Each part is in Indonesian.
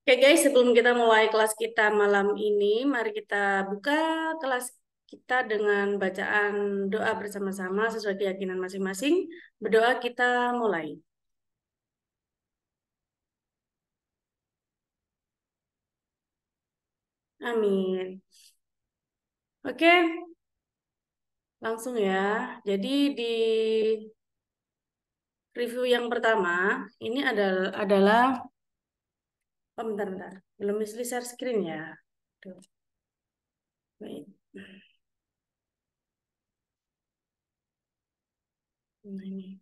Oke guys, sebelum kita mulai kelas kita malam ini, mari kita buka kelas kita dengan bacaan doa bersama-sama sesuai keyakinan masing-masing. Berdoa kita mulai. Amin. Oke, langsung ya. Jadi di review yang pertama, ini adalah oh bentar. Belum bisa share screen ya. Tuh, wait. Nah, ini.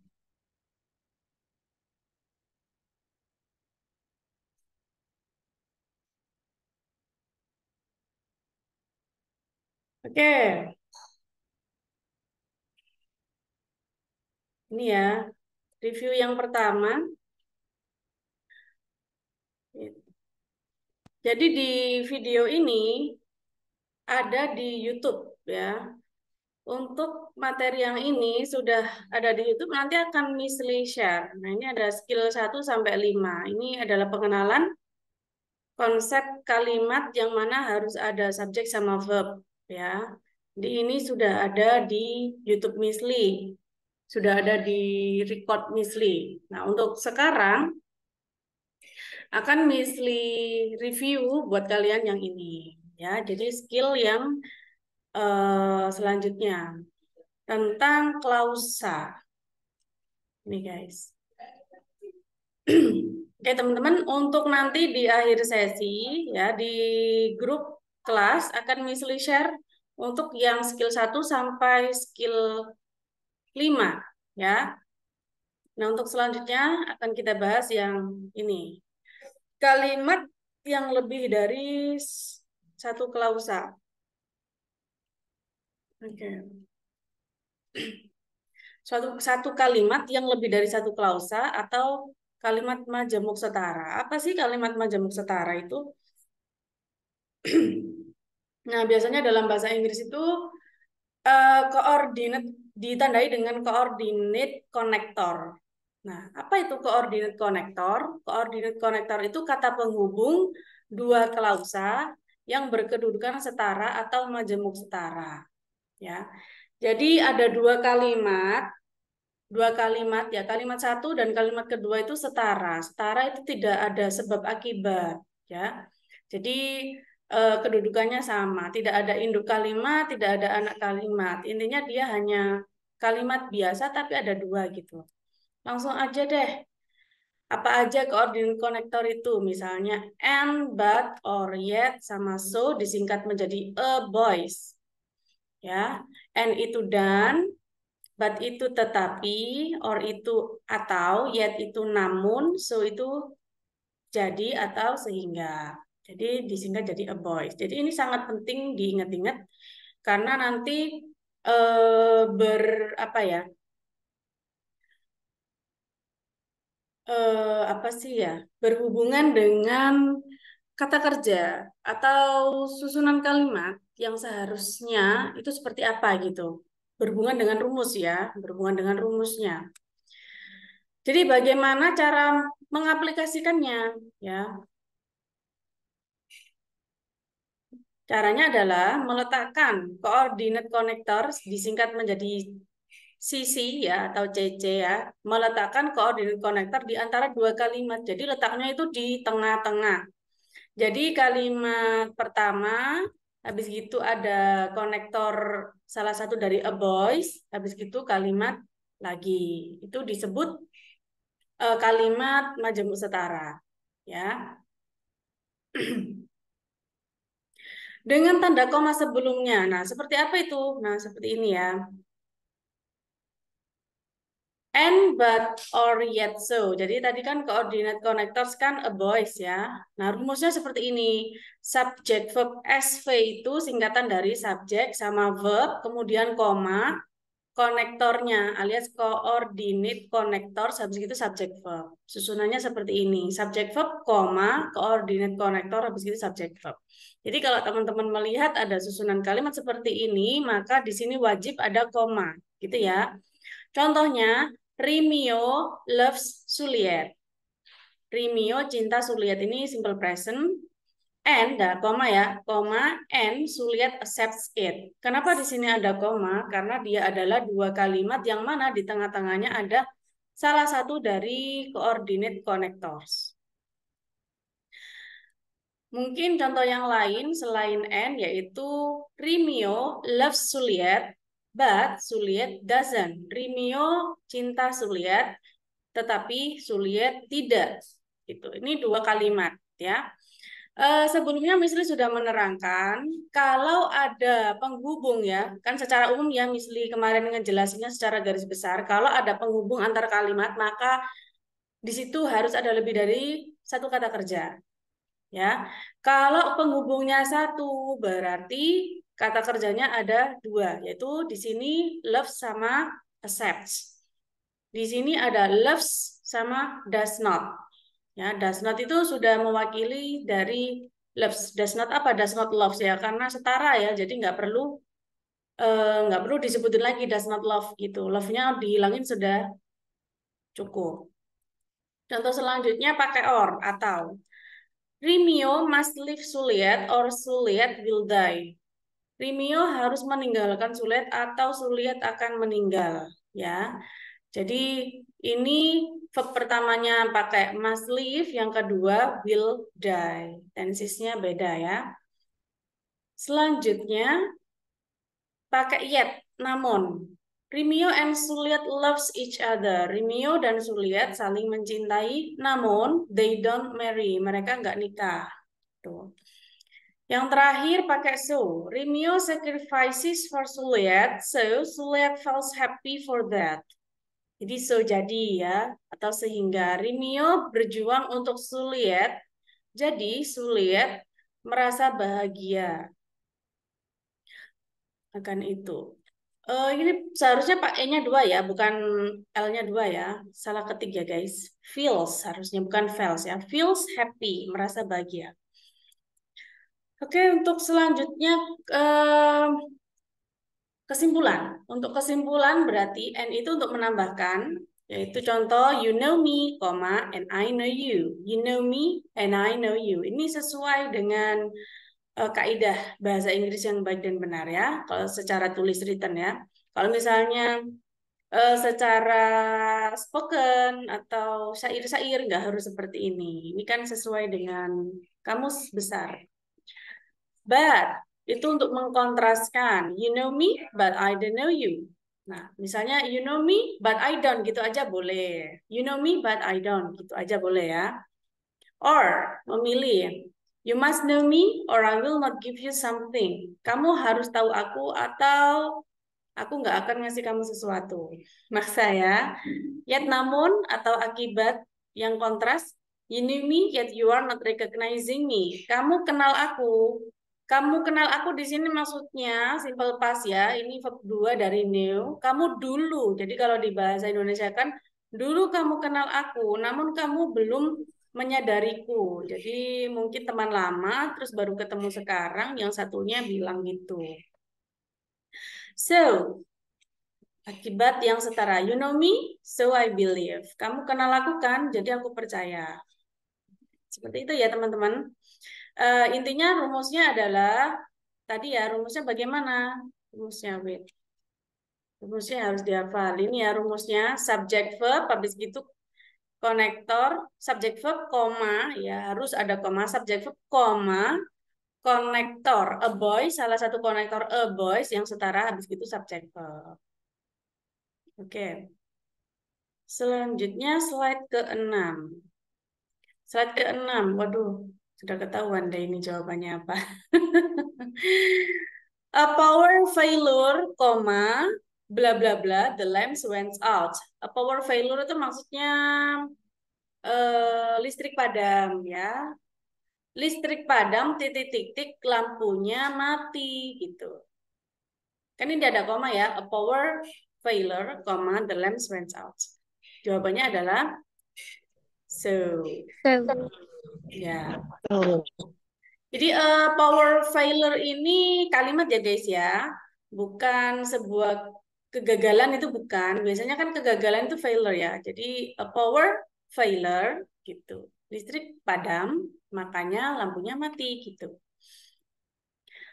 Oke, ini ya. Review yang pertama. Jadi di video ini ada di YouTube ya. Untuk materi yang ini sudah ada di YouTube, nanti akan Miss Lee share. Nah, ini ada skill 1 sampai 5. Ini adalah pengenalan konsep kalimat yang mana harus ada subjek sama verb ya. Di ini sudah ada di YouTube Miss Lee. Sudah ada di record Miss Lee. Nah, untuk sekarang akan Miss Lee review buat kalian yang ini ya. Jadi skill yang selanjutnya tentang klausa. Ini guys. Oke teman-teman, untuk nanti di akhir sesi ya di grup kelas akan Miss Lee share untuk yang skill 1 sampai skill 5 ya. Nah, untuk selanjutnya akan kita bahas yang ini. Kalimat yang lebih dari satu klausa. Oke. Satu kalimat yang lebih dari satu klausa atau kalimat majemuk setara. Apa sih kalimat majemuk setara itu? Nah, biasanya dalam bahasa Inggris itu koordinat ditandai dengan coordinate connector. Nah, apa itu coordinate connector? Coordinate connector itu kata penghubung dua klausa yang berkedudukan setara atau majemuk setara. Ya, jadi ada dua kalimat ya, kalimat satu dan kalimat kedua itu setara. Setara itu tidak ada sebab akibat ya. Jadi kedudukannya sama, tidak ada induk kalimat, tidak ada anak kalimat. Intinya dia hanya kalimat biasa tapi ada dua gitu. Langsung aja deh. Apa aja koordinat konektor itu? Misalnya and, but, or, yet sama so disingkat menjadi a boys. Ya. And itu dan, but itu tetapi, or itu atau, yet itu namun, so itu jadi atau sehingga. Jadi disingkat jadi a boys. Jadi ini sangat penting diingat-ingat karena nanti ber apa ya? Apa sih ya? Berhubungan dengan kata kerja atau susunan kalimat yang seharusnya itu seperti apa gitu. Berhubungan dengan rumus ya, berhubungan dengan rumusnya. Jadi bagaimana cara mengaplikasikannya ya? Caranya adalah meletakkan koordinat konektor disingkat menjadi CC ya atau CC ya, meletakkan koordinat konektor di antara dua kalimat. Jadi letaknya itu di tengah-tengah. Jadi kalimat pertama, habis gitu ada konektor salah satu dari a boys, habis gitu kalimat lagi. Itu disebut kalimat majemuk setara. Ya. Dengan tanda koma sebelumnya. Nah, seperti apa itu? Nah, seperti ini ya. And, but, or, yet, so. Jadi tadi kan koordinat connectors kan a boys ya. Nah, rumusnya seperti ini. Subject verb SV itu singkatan dari subjek sama verb, kemudian koma, konektornya alias coordinate connector, habis itu subject verb. Susunannya seperti ini. Subject verb, koma, coordinate connector, habis itu subject verb. Jadi kalau teman-teman melihat ada susunan kalimat seperti ini, maka di sini wajib ada koma, gitu ya. Contohnya, Rimio loves Juliet. Rimio cinta Suliat, ini simple present. And, koma ya, koma, and Suliat accepts it. Kenapa di sini ada koma? Karena dia adalah dua kalimat yang mana di tengah-tengahnya ada salah satu dari coordinate connectors. Mungkin contoh yang lain selain and yaitu Rimio loves Suliat, but Suliat doesn't. Rimio cinta Suliat, tetapi Suliat tidak. Gitu. Ini dua kalimat ya. Sebelumnya Misli sudah menerangkan kalau ada penghubung ya, kan secara umum ya Misli kemarin ngejelasinnya secara garis besar, kalau ada penghubung antar kalimat maka di situ harus ada lebih dari satu kata kerja. Ya, kalau penghubungnya satu berarti kata kerjanya ada dua, yaitu di sini loves sama accepts. Di sini ada loves sama does not. Ya, does not itu sudah mewakili dari loves. Does not apa? Does not loves ya, karena setara ya. Jadi nggak perlu disebutin lagi does not love gitu. Love-nya dihilangin sudah cukup. Contoh selanjutnya pakai or atau. Rimio must leave Suliat or Suliat will die. Rimio harus meninggalkan Suliat atau Suliat akan meninggal. Ya, jadi ini verb pertamanya pakai must leave, yang kedua will die. Tensisnya beda ya. Selanjutnya pakai yet, namun. Rimio and Suliat loves each other. Rimio dan Suliat saling mencintai, namun they don't marry. Mereka nggak nikah. Tuh. Yang terakhir pakai so. Rimio sacrifices for Suliat, so Suliat feels happy for that. Jadi so jadi ya, atau sehingga Rimio berjuang untuk Suliat, jadi Suliat merasa bahagia akan itu. Ini seharusnya pakainya dua ya, bukan L-nya dua ya. Salah ketik ya guys. Feels harusnya, bukan feels ya. Feels happy, merasa bahagia. Oke, untuk selanjutnya kesimpulan. Untuk kesimpulan berarti and itu untuk menambahkan, yaitu contoh you know me, and I know you. You know me and I know you. Ini sesuai dengan kaidah bahasa Inggris yang baik dan benar ya. Kalau secara tulis written ya. Kalau misalnya secara spoken atau syair-syair nggak harus seperti ini. Ini kan sesuai dengan kamus besar. But itu untuk mengkontraskan. You know me, but I don't know you. Nah, misalnya you know me, but I don't, gitu aja boleh. You know me, but I don't, gitu aja boleh ya. Or, memilih. You must know me, or I will not give you something. Kamu harus tahu aku, atau aku nggak akan ngasih kamu sesuatu. Maksa ya. Yet namun, atau akibat yang kontras. You knew me, yet you are not recognizing me. Kamu kenal aku, kamu kenal aku di sini maksudnya simple past ya. Ini verb 2 dari knew. Kamu dulu. Jadi kalau di bahasa Indonesia kan dulu kamu kenal aku, namun kamu belum menyadariku. Jadi mungkin teman lama terus baru ketemu sekarang, yang satunya bilang gitu. So, akibat yang setara. You know me, so I believe. Kamu kenal aku kan, jadi aku percaya. Seperti itu ya teman-teman. Intinya rumusnya adalah tadi ya, rumusnya bagaimana? Rumusnya, wait. Rumusnya harus dihafal. Ini ya rumusnya, subject verb, habis gitu konektor, subject verb, koma, ya harus ada koma, subject verb, koma, konektor, a boy, salah satu konektor a boys yang setara, habis gitu subject verb. Oke. Selanjutnya slide ke-6. Slide ke-6, waduh, sudah ketahuan deh ini jawabannya apa. A power failure, koma, bla bla bla, the lamps went out. A power failure itu maksudnya listrik padam ya. Listrik padam, titik-titik, lampunya mati gitu. Kan ini ada koma ya, a power failure, koma, the lamps went out. Jawabannya adalah so. Ya. Jadi power failure ini kalimat ya guys ya, bukan sebuah kegagalan, itu bukan. Biasanya kan kegagalan itu failure ya. Jadi a power failure gitu. Listrik padam, makanya lampunya mati gitu.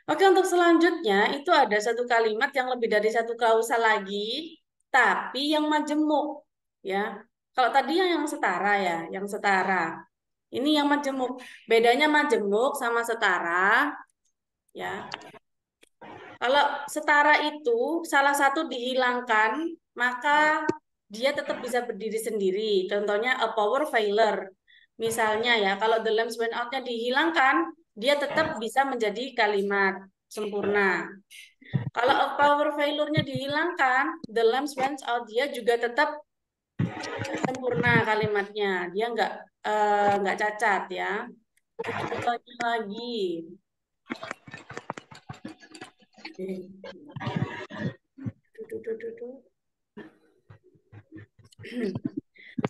Oke, untuk selanjutnya itu ada satu kalimat yang lebih dari satu klausal lagi, tapi yang majemuk ya. Kalau tadi yang setara ya, yang setara. Ini yang majemuk. Bedanya majemuk sama setara ya. Kalau setara itu salah satu dihilangkan, maka dia tetap bisa berdiri sendiri. Contohnya a power failure. Misalnya ya, kalau the lamps went out-nya dihilangkan, dia tetap bisa menjadi kalimat sempurna. Kalau a power failure-nya dihilangkan, the lamps went out, dia juga tetap sempurna kalimatnya. Dia nggak cacat ya. Contohnya lagi.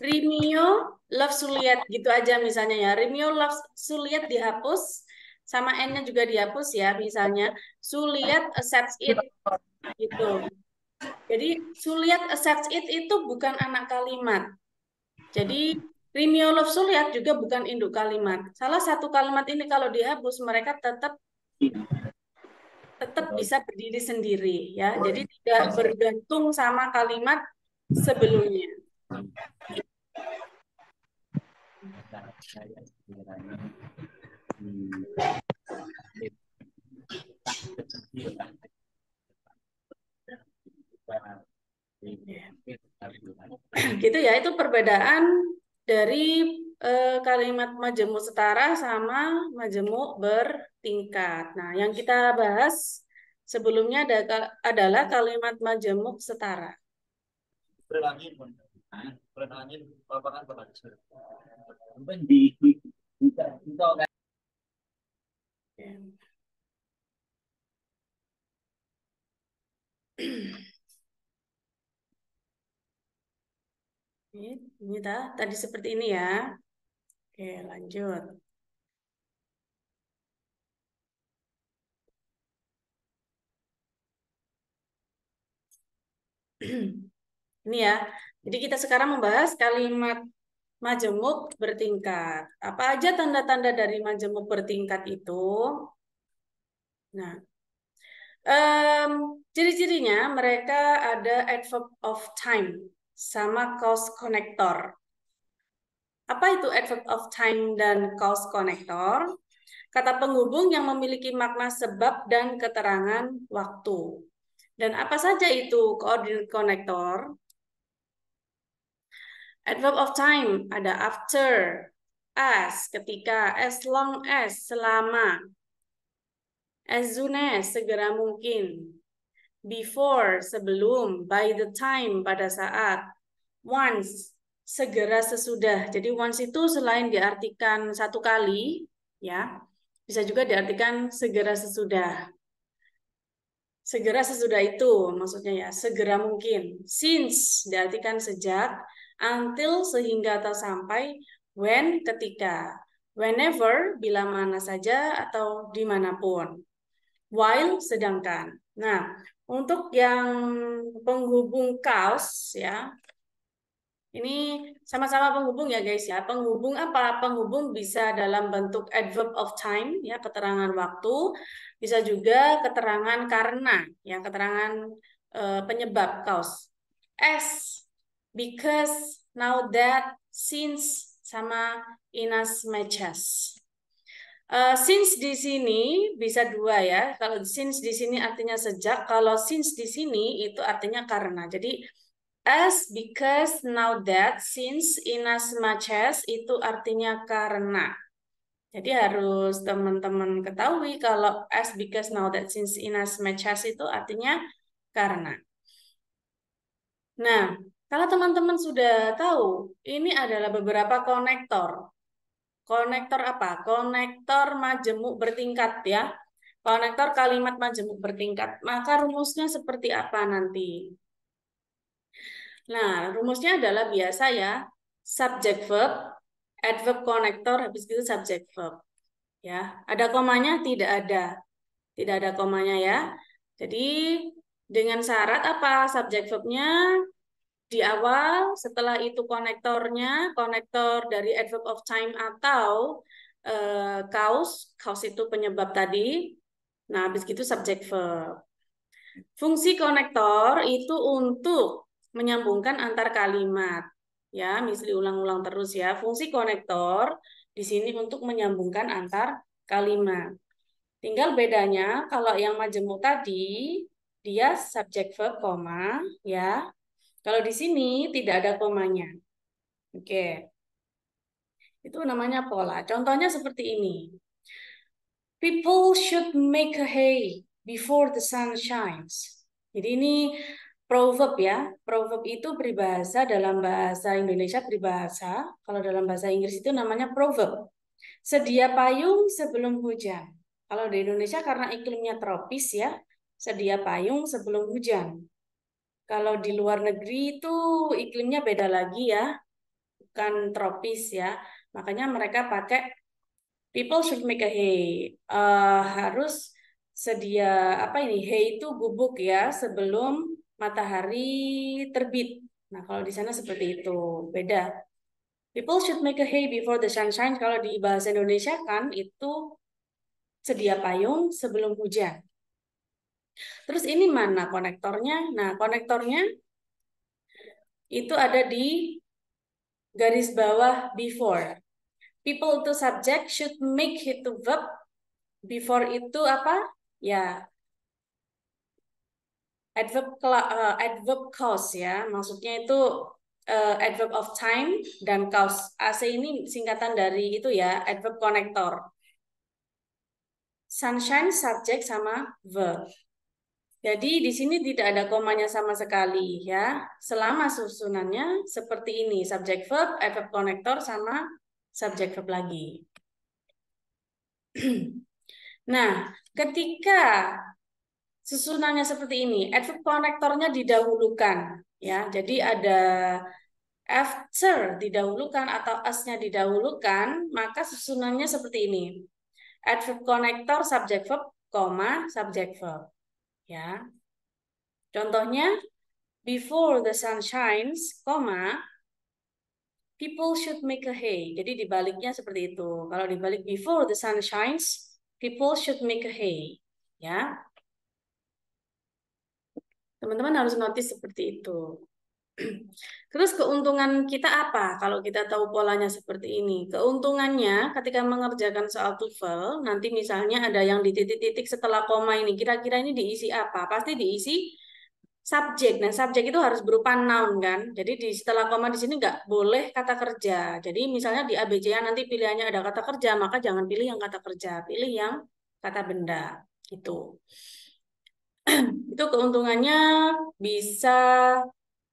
Rimio loves Juliet gitu aja misalnya ya. Rimio loves Juliet dihapus sama N-nya juga dihapus ya misalnya. Juliet accepts it gitu. Jadi Juliet accepts it itu bukan anak kalimat. Jadi Rimio loves Juliet juga bukan induk kalimat. Salah satu kalimat ini kalau dihapus mereka tetap bisa berdiri sendiri ya. Jadi tidak bergantung sama kalimat sebelumnya. Gitu ya, itu perbedaan dari kalimat majemuk setara sama majemuk bertingkat. Nah, yang kita bahas sebelumnya adalah kalimat majemuk setara. Ini tadi seperti ini ya. Oke, lanjut. Ini ya. Jadi kita sekarang membahas kalimat majemuk bertingkat. Apa aja tanda-tanda dari majemuk bertingkat itu? Nah, ciri-cirinya mereka ada adverb of time sama cause connector. Apa itu adverb of time dan cause connector? Kata penghubung yang memiliki makna sebab dan keterangan waktu. Dan apa saja itu coordinate connector? Adverb of time ada after, as, ketika, as long as, selama, as soon as, segera mungkin, before, sebelum, by the time, pada saat, once, segera sesudah. Jadi once itu selain diartikan satu kali, ya, bisa juga diartikan segera sesudah. Segera sesudah itu maksudnya ya, segera mungkin. Since diartikan sejak, until sehingga atau sampai, when ketika, whenever bila mana saja atau dimanapun, while sedangkan. Nah, untuk yang penghubung cause ya, ini sama-sama penghubung ya guys ya. Penghubung apa? Penghubung bisa dalam bentuk adverb of time ya, keterangan waktu, bisa juga keterangan karena ya, keterangan penyebab cause. As, because, now that, since sama in as much as. Since di sini bisa dua ya. Kalau since di sini artinya sejak, kalau since di sini itu artinya karena. Jadi as, because, now that, since, in as much as itu artinya karena. Jadi harus teman-teman ketahui kalau as, because, now that, since, in as much as itu artinya karena. Nah, kalau teman-teman sudah tahu, ini adalah beberapa konektor. Konektor apa? Konektor majemuk bertingkat ya. Konektor kalimat majemuk bertingkat. Maka rumusnya seperti apa nanti? Nah, rumusnya adalah biasa ya. Subject verb, adverb konektor, habis itu subject verb. Ya, ada komanya? Tidak ada. Tidak ada komanya ya. Jadi dengan syarat apa? Subject verbnya di awal, setelah itu konektornya, konektor dari adverb of time atau cause, cause itu penyebab tadi. Nah, habis itu subject verb. Fungsi konektor itu untuk menyambungkan antar kalimat. Ya, misal ulang-ulang terus ya. Fungsi konektor di sini untuk menyambungkan antar kalimat. Tinggal bedanya kalau yang majemuk tadi dia subject verb koma ya. Kalau di sini tidak ada komanya. Oke. Itu namanya pola. Contohnya seperti ini. People should make a hay before the sun shines. Jadi ini proverb ya. Proverb itu peribahasa, dalam bahasa Indonesia peribahasa. Kalau dalam bahasa Inggris itu namanya proverb. Sedia payung sebelum hujan. Kalau di Indonesia karena iklimnya tropis ya, sedia payung sebelum hujan. Kalau di luar negeri itu iklimnya beda lagi ya, bukan tropis ya. Makanya mereka pakai people should make a hay. Harus sedia apa ini? Hay itu bubuk ya sebelum matahari terbit. Nah, kalau di sana seperti itu, beda. People should make a hay before the sun shines. Kalau di bahasa Indonesia kan itu sedia payung sebelum hujan. Terus ini mana konektornya? Nah, konektornya itu ada di garis bawah before. People itu subject, should make itu verb. Before itu apa? Ya, adverb cause ya. Maksudnya itu adverb of time dan cause. AC ini singkatan dari itu ya, adverb connector. Sunshine subject sama verb. Jadi di sini tidak ada komanya sama sekali ya. Selama susunannya seperti ini, subject verb, adverb connector sama subject verb lagi. Nah, ketika susunannya seperti ini, adverb connectornya didahulukan ya. Jadi ada after didahulukan atau as-nya didahulukan, maka susunannya seperti ini. Adverb connector subject verb, subject verb. Ya. Contohnya, before the sun shines, people should make a hay. Jadi dibaliknya seperti itu. Kalau dibalik before the sun shines, people should make a hay. Ya. Teman-teman harus notice seperti itu. Terus keuntungan kita apa kalau kita tahu polanya seperti ini? Keuntungannya ketika mengerjakan soal TOEFL, nanti misalnya ada yang di titik-titik setelah koma ini, kira-kira ini diisi apa? Pasti diisi subjek. Nah, subjek itu harus berupa noun kan. Jadi di setelah koma di sini nggak boleh kata kerja. Jadi misalnya di ABC-nya nanti pilihannya ada kata kerja, maka jangan pilih yang kata kerja, pilih yang kata benda. Gitu. Itu keuntungannya bisa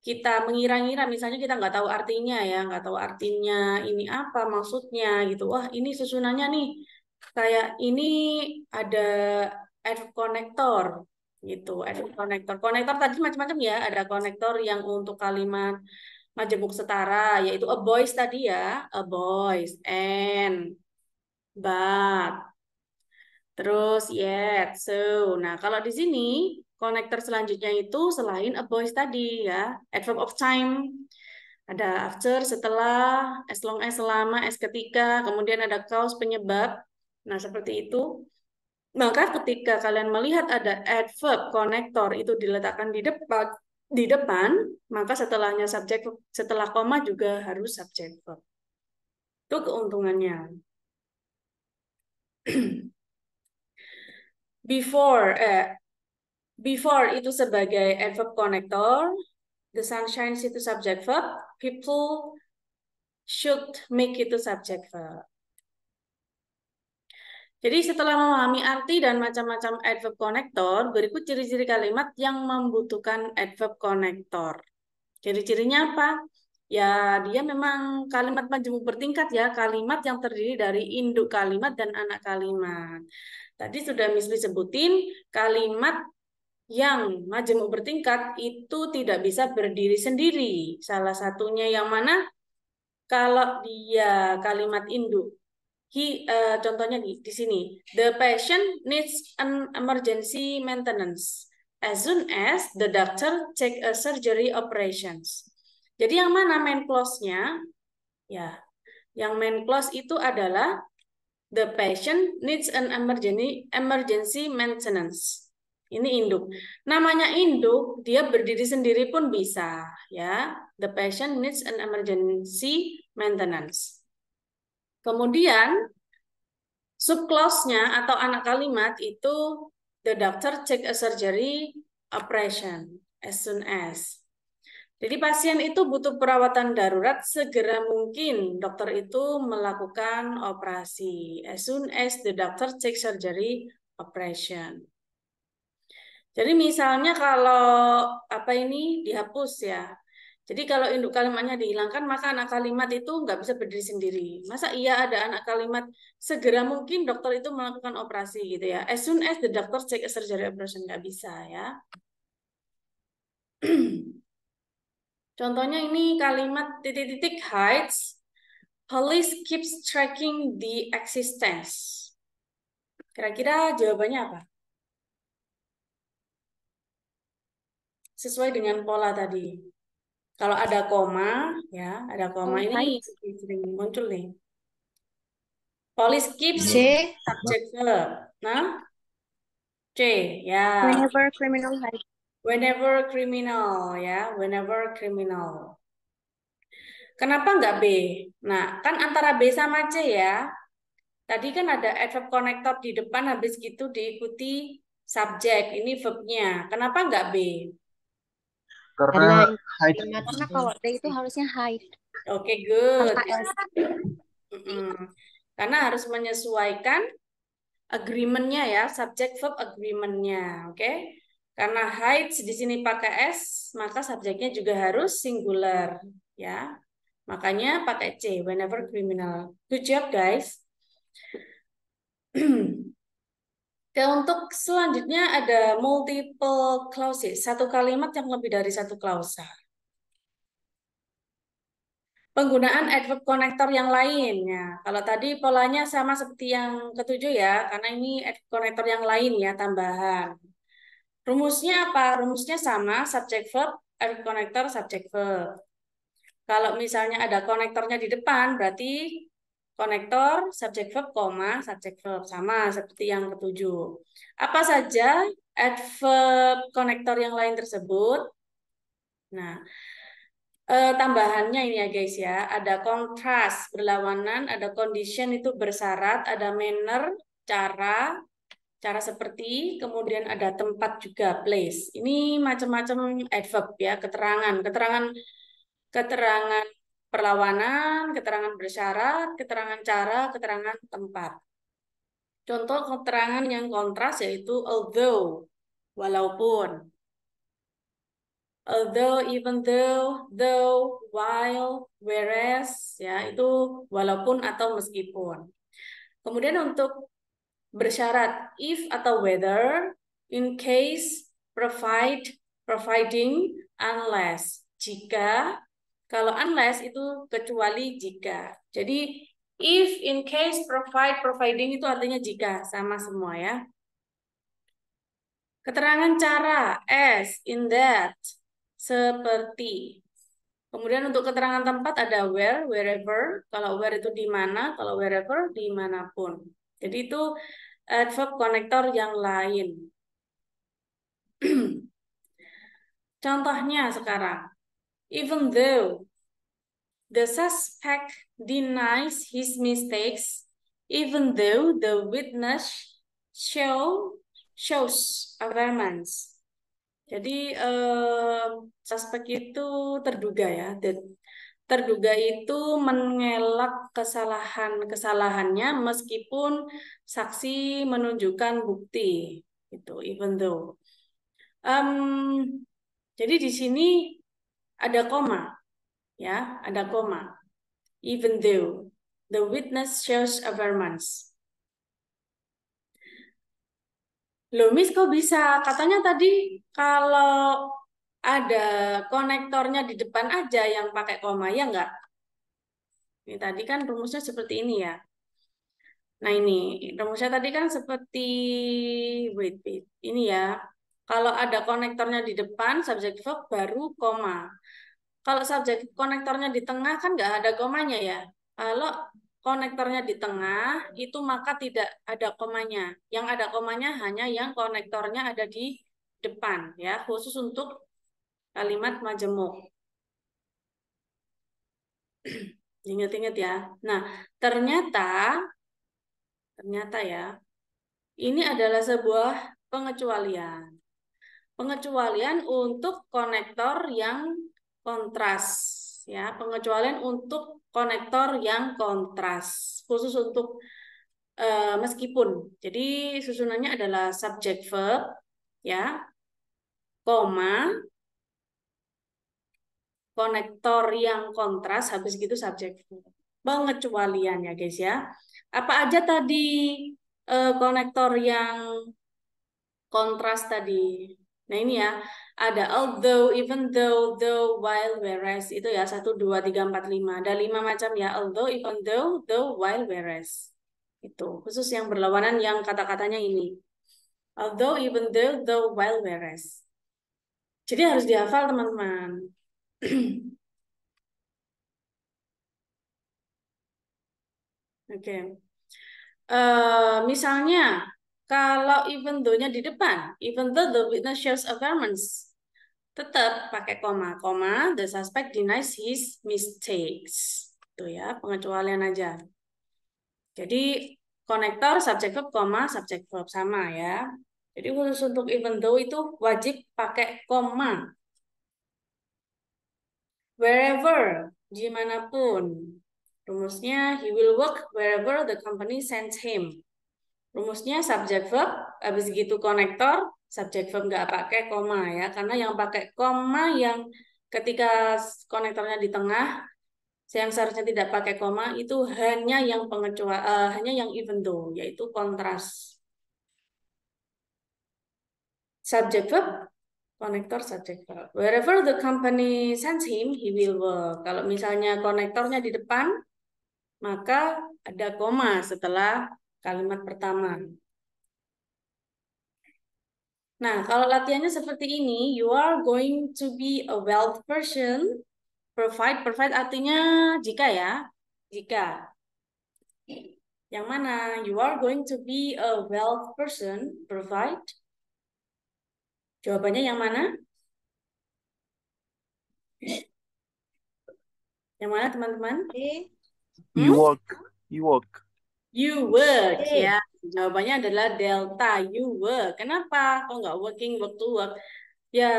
kita mengira-ngira, misalnya kita nggak tahu artinya ya, nggak tahu artinya ini apa maksudnya gitu. Wah, ini susunannya nih kayak ini ada adverb connector gitu. Adverb connector. Konektor tadi macam-macam ya. Ada konektor yang untuk kalimat majemuk setara, yaitu a boys tadi ya, a boys, and, but, terus yet, so. Nah, kalau di sini konektor selanjutnya itu selain a boys tadi ya, adverb of time. Ada after, setelah, as long as, selama, as ketika, kemudian ada cause, penyebab. Nah, seperti itu. Maka ketika kalian melihat ada adverb konektor itu diletakkan di depan, maka setelahnya subjek, setelah koma juga harus subject verb. Itu keuntungannya. Before itu sebagai adverb connector, the sun shines itu subject verb, people should make itu subject verb. Jadi setelah memahami arti dan macam-macam adverb connector, berikut ciri-ciri kalimat yang membutuhkan adverb connector. Ciri-cirinya apa? Ya, dia memang kalimat majemuk bertingkat ya, kalimat yang terdiri dari induk kalimat dan anak kalimat. Tadi sudah Miss Lee sebutin, kalimat yang majemuk bertingkat itu tidak bisa berdiri sendiri. Salah satunya yang mana? Kalau dia kalimat induk. Contohnya di sini. The patient needs an emergency maintenance as soon as the doctor check a surgery operations. Jadi yang mana main clause-nya? Ya, yang main clause itu adalah the patient needs an emergency maintenance. Ini induk. Namanya induk, dia berdiri sendiri pun bisa, ya. The patient needs an emergency maintenance. Kemudian subclause-nya atau anak kalimat itu the doctor check a surgery operation as soon as. Jadi pasien itu butuh perawatan darurat segera mungkin dokter itu melakukan operasi. As soon as the doctor check surgery operation. Jadi misalnya kalau apa ini dihapus ya. Jadi kalau induk kalimatnya dihilangkan maka anak kalimat itu nggak bisa berdiri sendiri. Masa iya ada anak kalimat segera mungkin dokter itu melakukan operasi gitu ya. As soon as the doctor check a surgery operation nggak bisa ya. Contohnya ini kalimat titik-titik hides. Police keeps tracking the existence. Kira-kira jawabannya apa? Sesuai dengan pola tadi. Kalau ada koma, ya, ada koma ini sering muncul nih. Police keeps C. subject verb. Nah, C, ya. Whenever criminal hide. Whenever criminal, ya, whenever criminal. Kenapa nggak B? Nah, kan antara B sama C ya. Tadi kan ada adverb connector di depan, habis gitu diikuti subjek. Ini verbnya. Kenapa nggak B? Karena hide. karena kalau D itu harusnya hide. Oke, good. Tanpa S. Karena harus menyesuaikan agreement-nya ya, subject verb agreement-nya. Oke? Karena hides di sini pakai S, maka subjeknya juga harus singular. Ya. Makanya pakai C, whenever criminal. Good job, guys. Oke, untuk selanjutnya ada multiple clauses. Satu kalimat yang lebih dari satu klausa. Penggunaan adverb connector yang lainnya. Kalau tadi polanya sama seperti yang ketujuh ya, karena ini adverb connector yang lain ya, tambahan. Rumusnya apa? Rumusnya sama, subject verb, adverb connector, subject verb. Kalau misalnya ada konektornya di depan, berarti konektor, subject verb, koma, subject verb. Sama seperti yang ketujuh. Apa saja adverb konektor yang lain tersebut? Nah, tambahannya ini ya guys ya, ada kontras berlawanan, ada condition itu bersyarat, ada manner cara seperti, kemudian ada tempat juga place. Ini macam-macam adverb ya, keterangan perlawanan, keterangan bersyarat, keterangan cara, keterangan tempat. Contoh keterangan yang kontras yaitu although, walaupun. Although, even though, while, whereas, ya itu walaupun atau meskipun. Kemudian untuk bersyarat if atau whether, in case, provide, providing, unless. Jika, kalau unless itu kecuali jika. Jadi if, in case, provide, providing itu artinya jika, sama semua ya. Keterangan cara as, in that, seperti. Kemudian untuk keterangan tempat ada where, wherever. Kalau where itu di mana, kalau wherever dimanapun. Jadi itu adverb konektor yang lain. Contohnya sekarang, even though the suspect denies his mistakes, even though the witness shows awareness. Jadi suspek itu terduga ya. Terduga itu mengelak kesalahannya meskipun saksi menunjukkan bukti. Itu even though. Jadi di sini ada koma, ya, ada koma. Even though the witness shows awareness. Loh, Miss, kok bisa? Katanya tadi kalau ada konektornya di depan aja yang pakai koma, ya enggak? Ini tadi kan rumusnya seperti ini ya. Nah ini, rumusnya tadi kan seperti, wait, ini ya. Kalau ada konektornya di depan, subject verb baru koma. Kalau subjek konektornya di tengah kan nggak ada komanya ya. Kalau konektornya di tengah itu maka tidak ada komanya. Yang ada komanya hanya yang konektornya ada di depan ya, khusus untuk kalimat majemuk. Ingat-ingat ya. Nah, ternyata ya, ini adalah sebuah pengecualian. Pengecualian untuk konektor yang kontras, ya. Pengecualian untuk konektor yang kontras, khusus untuk meskipun. Jadi susunannya adalah subject verb, ya, koma, konektor yang kontras, habis gitu subject verb. Pengecualian ya guys ya. Apa aja tadi konektor yang kontras tadi? Nah ini ya, ada although, even though, though, while, whereas. Itu ya, 1, 2, 3, 4, 5. Ada 5 macam ya, although, even though, though, while, whereas. Itu, khusus yang berlawanan yang kata-katanya ini. Although, even though, though, while, whereas. Jadi harus dihafal teman-teman. Oke. Misalnya, kalau even though-nya di depan, even though the witness shows affirmance, tetap pakai koma. Koma, the suspect denies his mistakes. Itu ya, pengecualian aja. Jadi, konektor, subject verb, koma, subject verb. Sama ya. Jadi, khusus untuk even though itu wajib pakai koma. Wherever, dimanapun. Rumusnya, he will work wherever the company sends him. Rumusnya subject verb, habis gitu konektor, subject verb nggak pakai koma ya, karena yang pakai koma yang ketika konektornya di tengah, yang seharusnya tidak pakai koma itu hanya yang hanya yang even though, yaitu kontras. Subject verb, konektor, subject verb. Wherever the company sends him, he will work. Kalau misalnya konektornya di depan, maka ada koma setelah kalimat pertama. Nah, kalau latihannya seperti ini, you are going to be a wealth person. Provide artinya jika ya, jika. Yang mana? You are going to be a wealth person. Provide. Jawabannya yang mana? Yang mana teman-teman? You work. You work. You work ya. Jawabannya adalah delta. You work. Kenapa? Kok nggak working, work to work? Ya,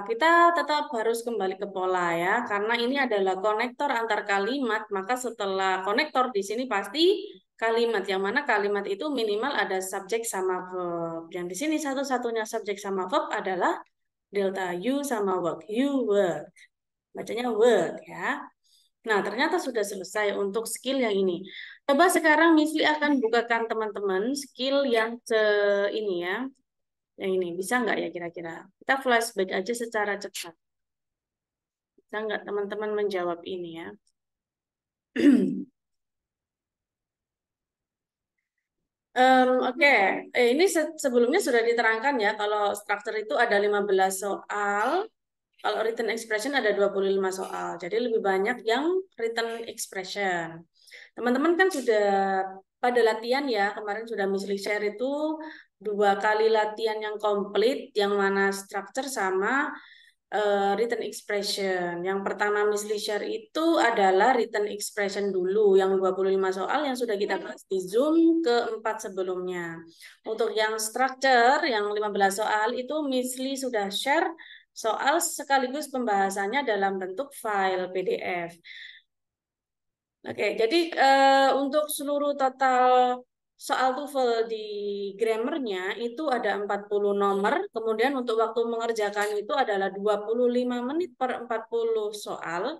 kita tetap harus kembali ke pola ya, karena ini adalah konektor antar kalimat, maka setelah konektor di sini pasti kalimat, yang mana kalimat itu minimal ada subjek sama verb. Yang di sini satu-satunya subjek sama verb adalah delta you sama work. You work. Bacanya work ya. Nah, ternyata sudah selesai untuk skill yang ini. Coba sekarang Misli akan bukakan teman-teman skill yang ini ya. Yang ini bisa nggak ya kira-kira? Kita flashback aja secara cepat. Bisa nggak teman-teman menjawab ini ya? Oke. Ini sebelumnya sudah diterangkan ya, kalau struktur itu ada 15 soal, kalau written expression ada 25 soal. Jadi lebih banyak yang written expression. Teman-teman kan sudah pada latihan ya, kemarin sudah Misli share itu 2 kali latihan yang komplit, yang mana structure sama written expression. Yang pertama Misli share itu adalah written expression dulu, yang 25 soal yang sudah kita bahas di Zoom keempat sebelumnya. Untuk yang structure, yang 15 soal itu Misli sudah share soal sekaligus pembahasannya dalam bentuk file PDF. Oke, jadi untuk seluruh total soal TOEFL di grammarnya itu ada 40 nomor, kemudian untuk waktu mengerjakan itu adalah 25 menit per 40 soal.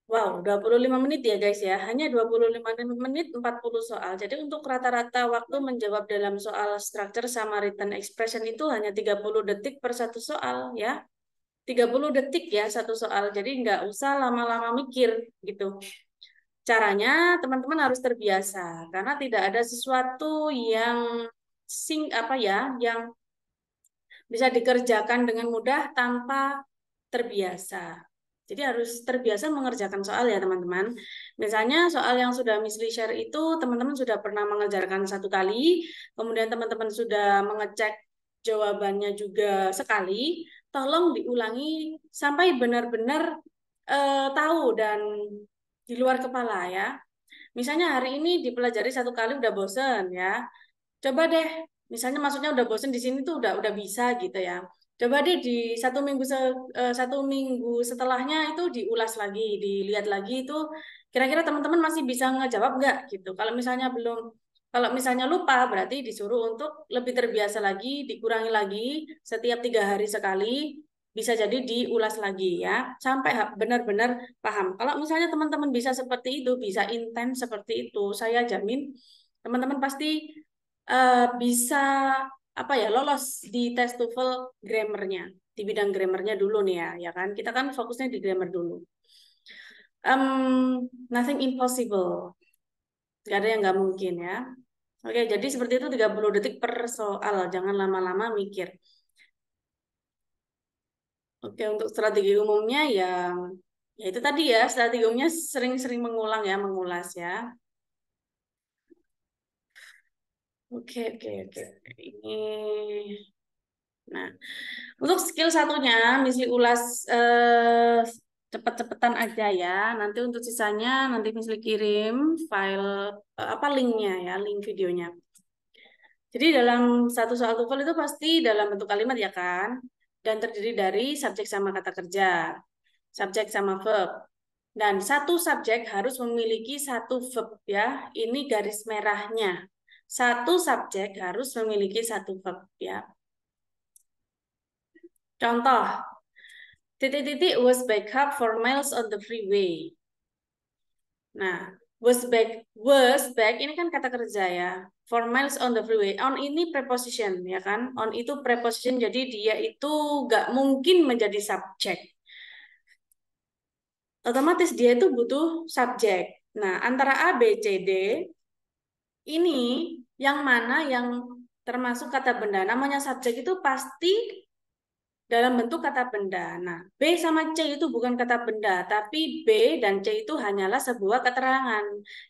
Wow, 25 menit ya guys ya, hanya 25 menit 40 soal. Jadi untuk rata-rata waktu menjawab dalam soal structure sama written expression itu hanya 30 detik per satu soal ya. 30 detik ya satu soal, jadi nggak usah lama-lama mikir gitu. Caranya teman-teman harus terbiasa karena tidak ada sesuatu yang yang bisa dikerjakan dengan mudah tanpa terbiasa. Jadi harus terbiasa mengerjakan soal ya teman-teman. Misalnya soal yang sudah Miss Lee share itu teman-teman sudah pernah mengerjakan 1 kali, kemudian teman-teman sudah mengecek jawabannya juga sekali, tolong diulangi sampai benar-benar tahu dan di luar kepala ya. Misalnya hari ini dipelajari 1 kali udah bosen ya. Coba deh, misalnya maksudnya udah bosen di sini tuh udah bisa gitu ya. Coba deh di 1 minggu setelahnya itu diulas lagi, dilihat lagi itu kira-kira teman-teman masih bisa ngejawab nggak gitu. Kalau misalnya belum, kalau misalnya lupa berarti disuruh untuk lebih terbiasa lagi, dikurangi lagi setiap 3 hari sekali, bisa jadi diulas lagi ya sampai benar-benar paham. Kalau misalnya teman-teman bisa seperti itu, bisa intens seperti itu, saya jamin teman-teman pasti bisa apa ya lolos di tes TOEFL grammarnya di bidang grammarnya dulu nih ya kan kita kan fokusnya di grammar dulu. Nothing impossible, nggak ada yang nggak mungkin ya. Oke, jadi seperti itu 30 detik per soal, jangan lama-lama mikir. Oke, untuk strategi umumnya ya itu tadi ya, strategi umumnya sering-sering mengulang ya, mengulas ya. Oke. Ini, nah, untuk skill satunya, misi ulas cepet-cepetan aja ya. Nanti untuk sisanya nanti misi kirim file apa linknya ya, link videonya. Jadi dalam satu soal TOEFL itu pasti dalam bentuk kalimat ya kan, dan terdiri dari subjek sama kata kerja, subjek sama verb. Dan satu subjek harus memiliki 1 verb ya. Ini garis merahnya. Satu subjek harus memiliki 1 verb ya. Contoh, titik-titik was back up for miles on the freeway. Nah, was back ini kan kata kerja ya. For miles on the freeway. On ini preposition ya kan. On itu preposition, jadi dia itu nggak mungkin menjadi subjek. Otomatis dia itu butuh subjek. Nah, antara A, B, C, D ini yang mana yang termasuk kata benda. Namanya subjek itu pasti dalam bentuk kata benda. Nah, B sama C itu bukan kata benda, tapi B dan C itu hanyalah sebuah keterangan.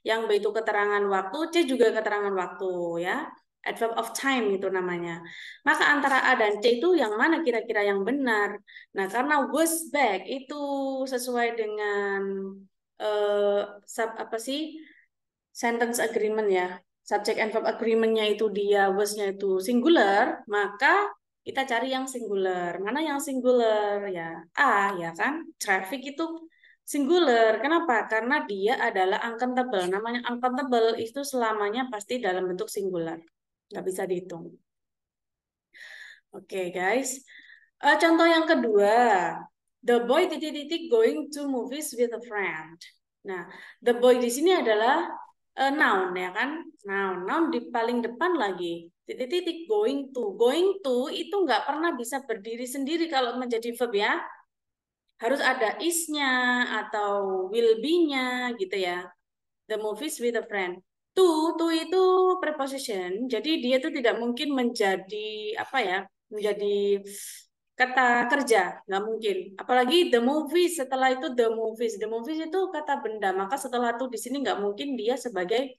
Yang B itu keterangan waktu, C juga keterangan waktu ya. Adverb of time itu namanya. Maka antara A dan C itu yang mana kira-kira yang benar? Nah, karena was back itu sesuai dengan apa sih? Sentence agreement ya. Subject and verb agreement-nya itu dia was-nya itu singular, maka kita cari yang singular. Mana yang singular? Ya, A, ya kan? Traffic itu singular. Kenapa? Karena dia adalah uncountable. Namanya uncountable itu selamanya pasti dalam bentuk singular. Nggak bisa dihitung. Oke, guys. Contoh yang kedua. The boy titik-titik going to movies with a friend. Nah, the boy di sini adalah noun ya kan? Noun di paling depan lagi. Titik-titik going to. Going to itu nggak pernah bisa berdiri sendiri kalau menjadi verb ya. Harus ada is-nya atau will be-nya gitu ya. The movies with a friend. To itu preposition. Jadi dia tuh tidak mungkin menjadi apa ya? Menjadi kata kerja, nggak mungkin. Apalagi the movies, setelah itu the movies. The movies itu kata benda, maka setelah itu di sini nggak mungkin dia sebagai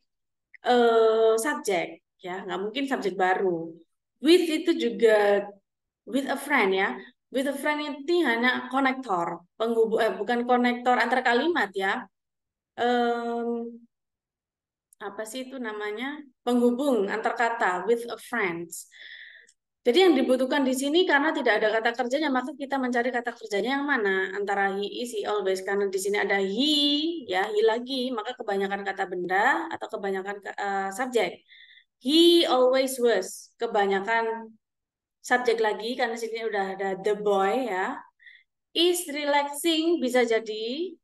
subjek ya, nggak mungkin subjek baru. With itu juga with a friend ya. With a friend itu hanya konektor, penghubung bukan konektor antar kalimat ya. Apa sih itu namanya? Penghubung antar kata with a friends. Jadi yang dibutuhkan di sini karena tidak ada kata kerjanya, maka kita mencari kata kerjanya yang mana? Antara he is, he always. Karena di sini ada he, ya he lagi, maka kebanyakan kata benda atau kebanyakan subjek. He always was, kebanyakan subjek lagi karena di sini udah ada the boy ya. Is relaxing bisa jadi,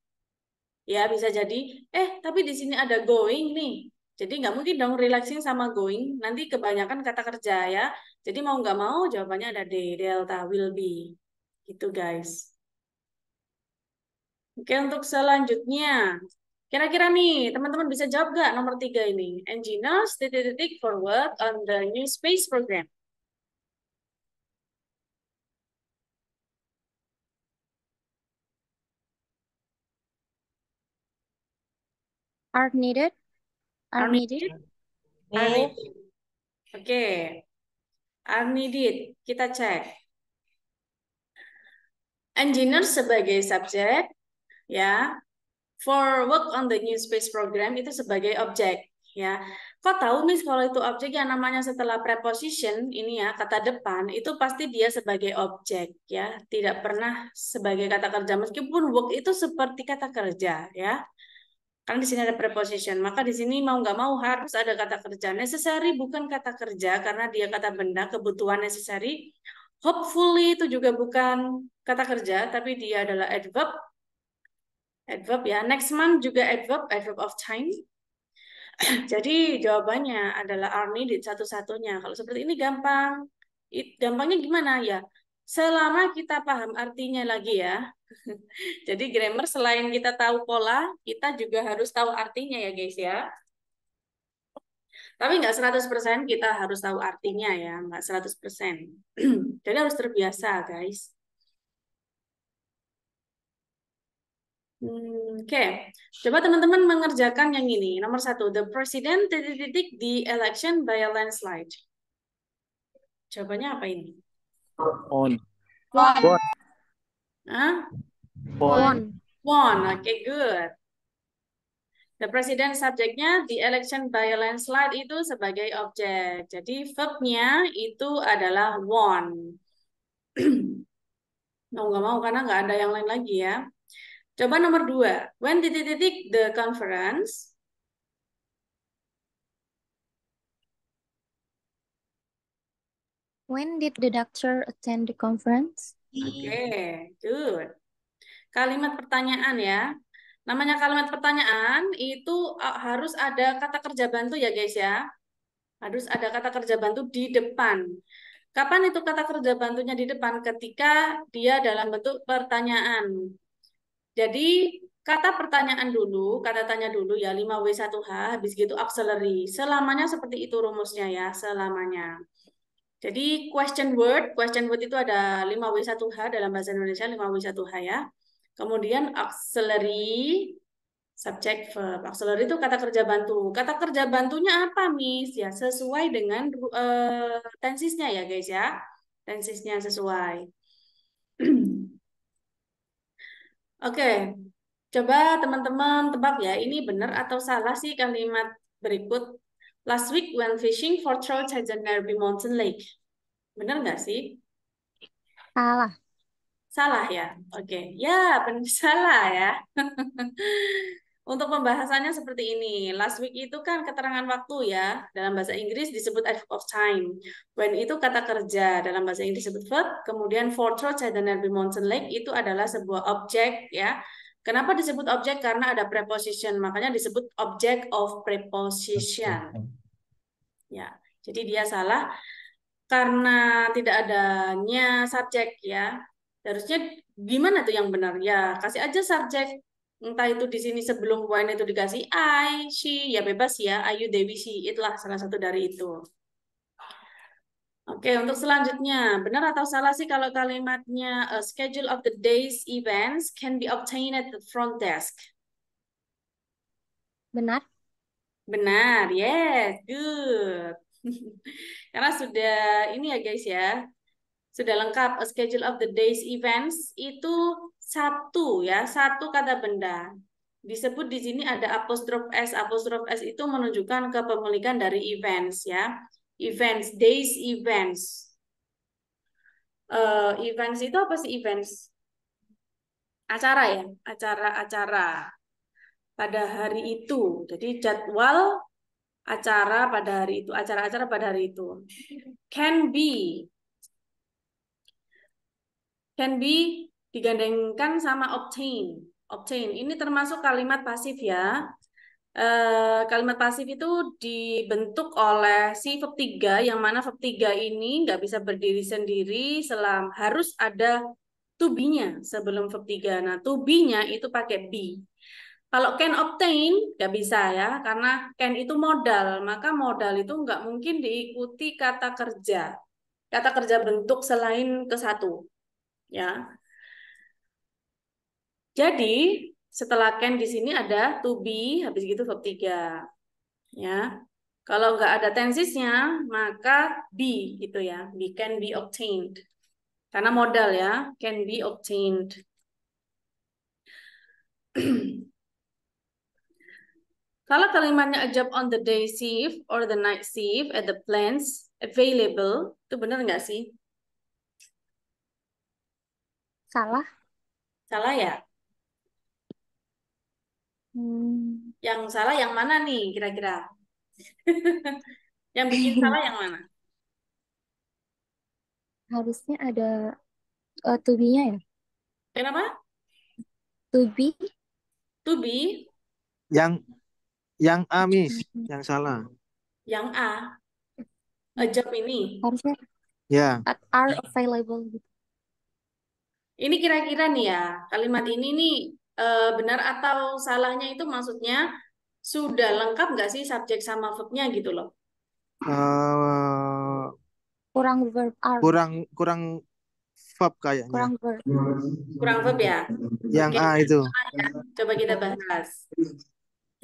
ya bisa jadi. Tapi di sini ada going nih. Jadi nggak mungkin dong relaxing sama going. Nanti kebanyakan kata kerja ya. Jadi mau nggak mau jawabannya ada D, delta, will be. Gitu guys. Oke, untuk selanjutnya. Kira-kira nih, teman-teman bisa jawab nggak nomor 3 ini? Engineers, titik-titik, forward on the new space program. Are needed. Are Are needed. needed. Are Nih, needed. Oke. Are needed. Kita cek. Engineer sebagai subjek, ya. For work on the new space program itu sebagai objek, ya. Kok tahu Miss kalau itu objek yang namanya setelah preposition ini ya, kata depan itu pasti dia sebagai objek, ya. Tidak pernah sebagai kata kerja meskipun work itu seperti kata kerja, ya. Karena di sini ada preposition, maka di sini mau nggak mau harus ada kata kerja. Necessary bukan kata kerja karena dia kata benda, kebutuhan necessary. Hopefully itu juga bukan kata kerja, tapi dia adalah adverb. Adverb ya. Next month juga adverb, adverb of time. Jadi jawabannya adalah are needed satu-satunya. Kalau seperti ini gampang. Gampangnya gimana ya? Selama kita paham artinya lagi ya. Jadi grammar selain kita tahu pola, kita juga harus tahu artinya ya guys ya. Tapi nggak 100% kita harus tahu artinya ya, nggak 100%. Jadi harus terbiasa guys. Oke, coba teman-teman mengerjakan yang ini. Nomor 1, the president titik-titik di election by a landslide. Jawabannya apa ini? On. on. Won. Hah? On. Won, oke, good. The president subjeknya the election by a landslide itu sebagai objek. Jadi verb-nya itu adalah won. Mau nggak mau karena nggak ada yang lain lagi ya. Coba nomor 2. When titik-titik the conference. When did the doctor attend the conference? Oke, good. Kalimat pertanyaan ya. Namanya kalimat pertanyaan itu harus ada kata kerja bantu ya guys ya. Harus ada kata kerja bantu di depan. Kapan itu kata kerja bantunya di depan? Ketika dia dalam bentuk pertanyaan. Jadi kata pertanyaan dulu, kata tanya dulu ya 5W1H, habis gitu auxiliary. Selamanya seperti itu rumusnya ya, selamanya. Jadi question word itu ada 5W1H dalam bahasa Indonesia, 5W1H ya. Kemudian auxiliary, subject verb. Auxiliary itu kata kerja bantu. Kata kerja bantunya apa, Miss? Ya, sesuai dengan tensisnya ya, guys ya. Tensisnya sesuai. Oke, coba teman-teman tebak ya, ini benar atau salah sih kalimat berikut. Last week when fishing for trout at the nearby mountain lake. Benar nggak sih? Salah. Salah ya? Oke. Ya, benar salah ya. Untuk pembahasannya seperti ini. Last week itu kan keterangan waktu ya. Dalam bahasa Inggris disebut adverb of time. When itu kata kerja. Dalam bahasa Inggris disebut verb. Kemudian for trout at the nearby mountain lake itu adalah sebuah objek ya. Kenapa disebut objek? Karena ada preposition. Makanya disebut object of preposition. Ya. Jadi dia salah karena tidak adanya subjek ya. Harusnya gimana tuh yang benar? Ya, kasih aja subjek. Entah itu di sini sebelum when itu dikasih I, she, ya bebas ya. Ayu, Dewi, she. Itulah salah satu dari itu. Oke, untuk selanjutnya. Benar atau salah sih kalau kalimatnya a schedule of the day's events can be obtained at the front desk? Benar. Benar, yes, good. Karena sudah ini ya guys ya. Sudah lengkap, a schedule of the day's events itu satu ya, satu kata benda. Disebut di sini ada apostrof S. Apostrof S itu menunjukkan kepemilikan dari events ya. Events, days events. Events itu apa sih events? Acara ya, acara-acara pada hari itu. Jadi jadwal acara pada hari itu, acara-acara pada hari itu. Can be digandengkan sama obtain. Obtain ini termasuk kalimat pasif ya. Kalimat pasif itu dibentuk oleh si verb 3, yang mana verb 3 ini nggak bisa berdiri sendiri, harus ada to be-nya sebelum verb 3. Nah, to be-nya itu pakai be. Kalau can obtain, nggak bisa ya, karena can itu modal, maka modal itu nggak mungkin diikuti kata kerja. Kata kerja bentuk selain ke satu. Ya. Jadi, Setelah can di sini ada to be, habis gitu verb 3. Ya. Kalau nggak ada tensesnya, maka be gitu ya. Be can be obtained. Karena modal ya, can be obtained. Kalau kalimatnya a job on the day shift or the night shift at the plants available, itu benar nggak sih? Salah. Salah ya? Hmm, Yang salah yang mana nih kira-kira? Yang bikin salah yang mana? harusnya ada to be-nya ya. Kenapa? To be. To be, Yang A, Miss. Yang salah. yang A, a job ini. Harusnya Ya. are available gitu. Ini kira-kira nih ya, kalimat ini nih benar atau salahnya itu maksudnya sudah lengkap nggak sih subjek sama verb-nya gitu loh. eh Kurang verb are. kurang verb kayaknya. Kurang verb. Kurang verb ya? Yang Oke, A itu. coba kita bahas.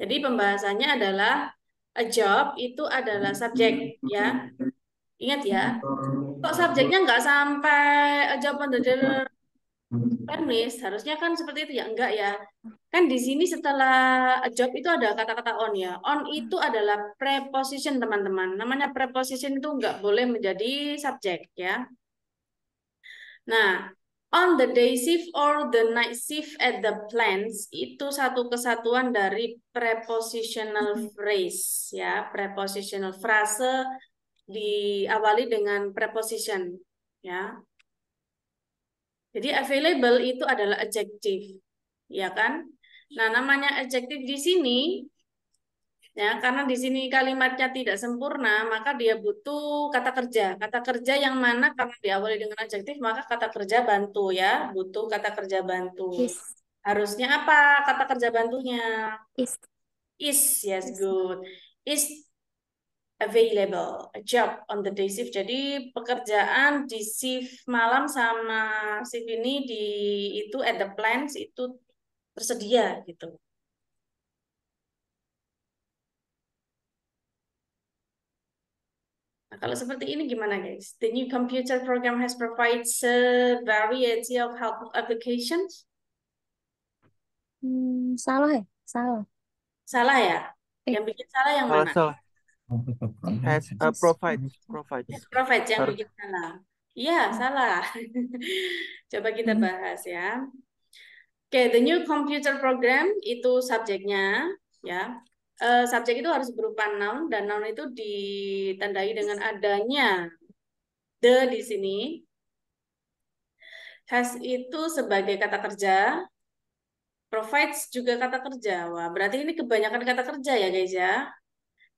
Jadi pembahasannya adalah a job itu adalah subjek ya. Ingat ya, kok subjeknya nggak sampai a job on the premise, harusnya kan seperti itu ya, enggak ya. Kan di sini setelah a job itu ada kata-kata on ya. On itu adalah preposition teman-teman. Namanya preposition itu enggak boleh menjadi subjek ya. Nah, on the day shift or the night shift at the plants itu satu kesatuan dari prepositional phrase ya. Prepositional frase diawali dengan preposition ya. Jadi available itu adalah adjective, ya kan? Nah, namanya adjective di sini, ya, karena di sini kalimatnya tidak sempurna, maka dia butuh kata kerja. Kata kerja yang mana karena diawali dengan adjektif, maka kata kerja bantu ya, butuh kata kerja bantu. Is. Harusnya apa kata kerja bantunya? Is. Is, yes, good. Is available, a job on the day shift. Jadi pekerjaan di shift malam sama shift ini di itu at the plants itu tersedia gitu. Nah, kalau seperti ini gimana guys? The new computer program has provides a variety of helpful applications. Salah ya? Salah. Salah ya? Eh, Yang bikin salah yang Salah, mana? salah. Has provide. Yes, provide yang Harus. bikin salah. Iya, salah. Coba kita bahas ya. Oke, the new computer program itu subjeknya ya. Subjek itu harus berupa noun dan noun itu ditandai dengan adanya the di sini. Has itu sebagai kata kerja, provides juga kata kerja. Wah, berarti ini kebanyakan kata kerja ya guys ya.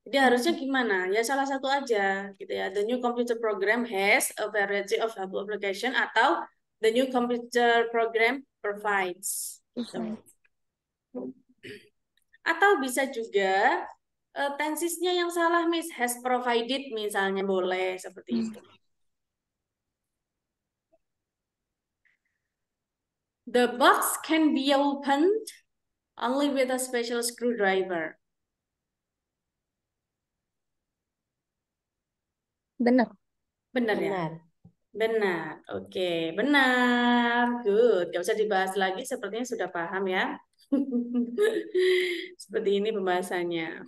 Jadi harusnya gimana? Ya salah satu aja gitu ya. The new computer program has a variety of helpful application atau the new computer program provides. Gitu. Atau bisa juga tensesnya yang salah, Miss. Has provided misalnya boleh seperti itu. The box can be opened only with a special screwdriver. Benar. Benar ya? Benar. Oke, benar. Good. Gak usah dibahas lagi, sepertinya sudah paham ya. Seperti ini pembahasannya.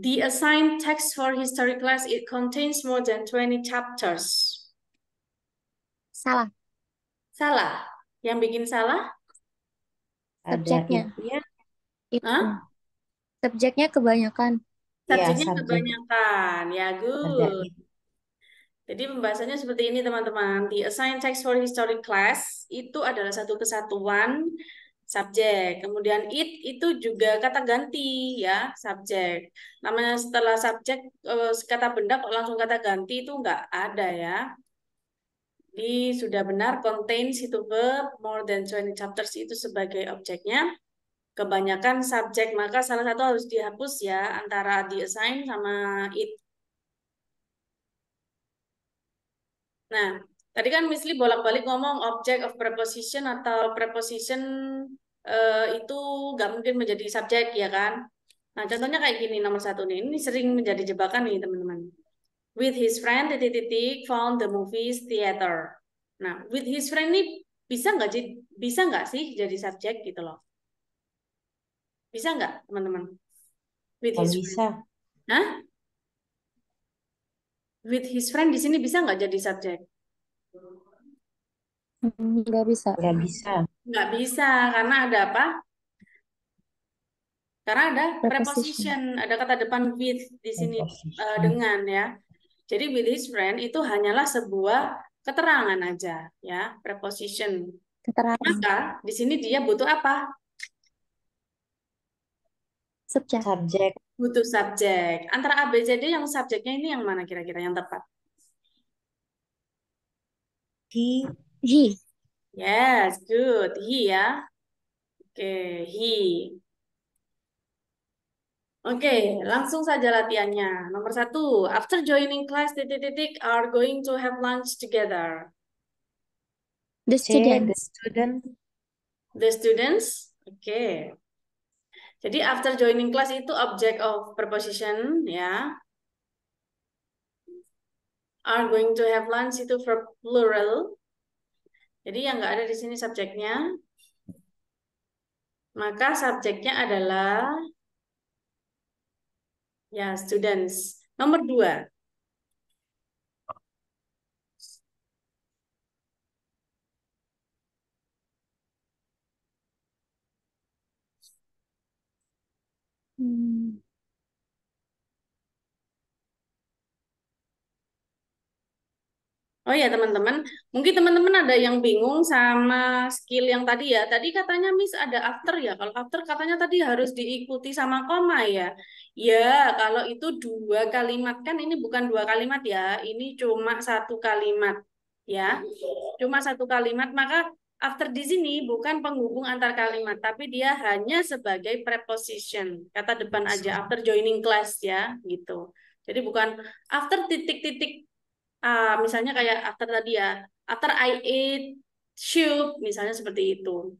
The assigned text for history class, it contains more than 20 chapters. Salah. Salah. Yang bikin salah? Subjeknya. Itu. Hah? Subjeknya kebanyakan. Subjeknya kebanyakan. Ya, good. Ada Jadi pembahasannya seperti ini teman-teman. The assigned text for history class itu adalah satu kesatuan subjek. Kemudian it itu juga kata ganti ya, subjek. Namanya setelah subjek kata benda kok langsung kata ganti itu nggak ada ya. Jadi sudah benar contains itu verb more than 20 chapters itu sebagai objeknya. Kebanyakan subjek, maka salah satu harus dihapus ya antara the assign sama it. Nah, Tadi kan Miss Lee bolak-balik ngomong object of preposition atau preposition itu nggak mungkin menjadi subjek, ya kan? Nah, contohnya kayak gini, nomor 1 nih. Ini sering menjadi jebakan nih, teman-teman. With his friend, titik-titik, found the movies theater. Nah, with his friend ini bisa nggak sih jadi subjek gitu loh? Bisa nggak, teman-teman? With his friend. Bisa. Hah? With his friend di sini bisa nggak jadi subjek? Nggak bisa. Nggak bisa. Nggak bisa, karena ada apa? Karena ada preposition, ada kata depan with di sini dengan, ya. Jadi with his friend itu hanyalah sebuah keterangan aja, ya, preposition. Keterangan. Maka di sini dia butuh apa? Subjek. Subjek. Butuh subjek. Antara A, B, C, D yang subjeknya ini yang mana kira-kira yang tepat? He. Yes, good. He, ya. Oke, he. Oke, langsung saja latihannya. Nomor 1, after joining class, titik-titik are going to have lunch together. The C. The students. student. The students, oke. Jadi after joining class itu object of preposition, ya. Are going to have lunch itu verb plural. Jadi yang nggak ada di sini subjeknya. Maka subjeknya adalah ya students. Nomor 2. Oh ya teman-teman, mungkin teman-teman ada yang bingung sama skill yang tadi ya. Tadi katanya Miss ada after ya. Kalau after katanya tadi harus diikuti sama koma ya. Ya, kalau itu 2 kalimat kan ini bukan 2 kalimat ya. Ini cuma 1 kalimat ya. Cuma 1 kalimat, maka after di sini bukan penghubung antar kalimat, tapi dia hanya sebagai preposition. Kata depan aja after joining class ya, gitu. Jadi bukan after titik-titik. Misalnya kayak after tadi ya, after I ate soup, misalnya seperti itu.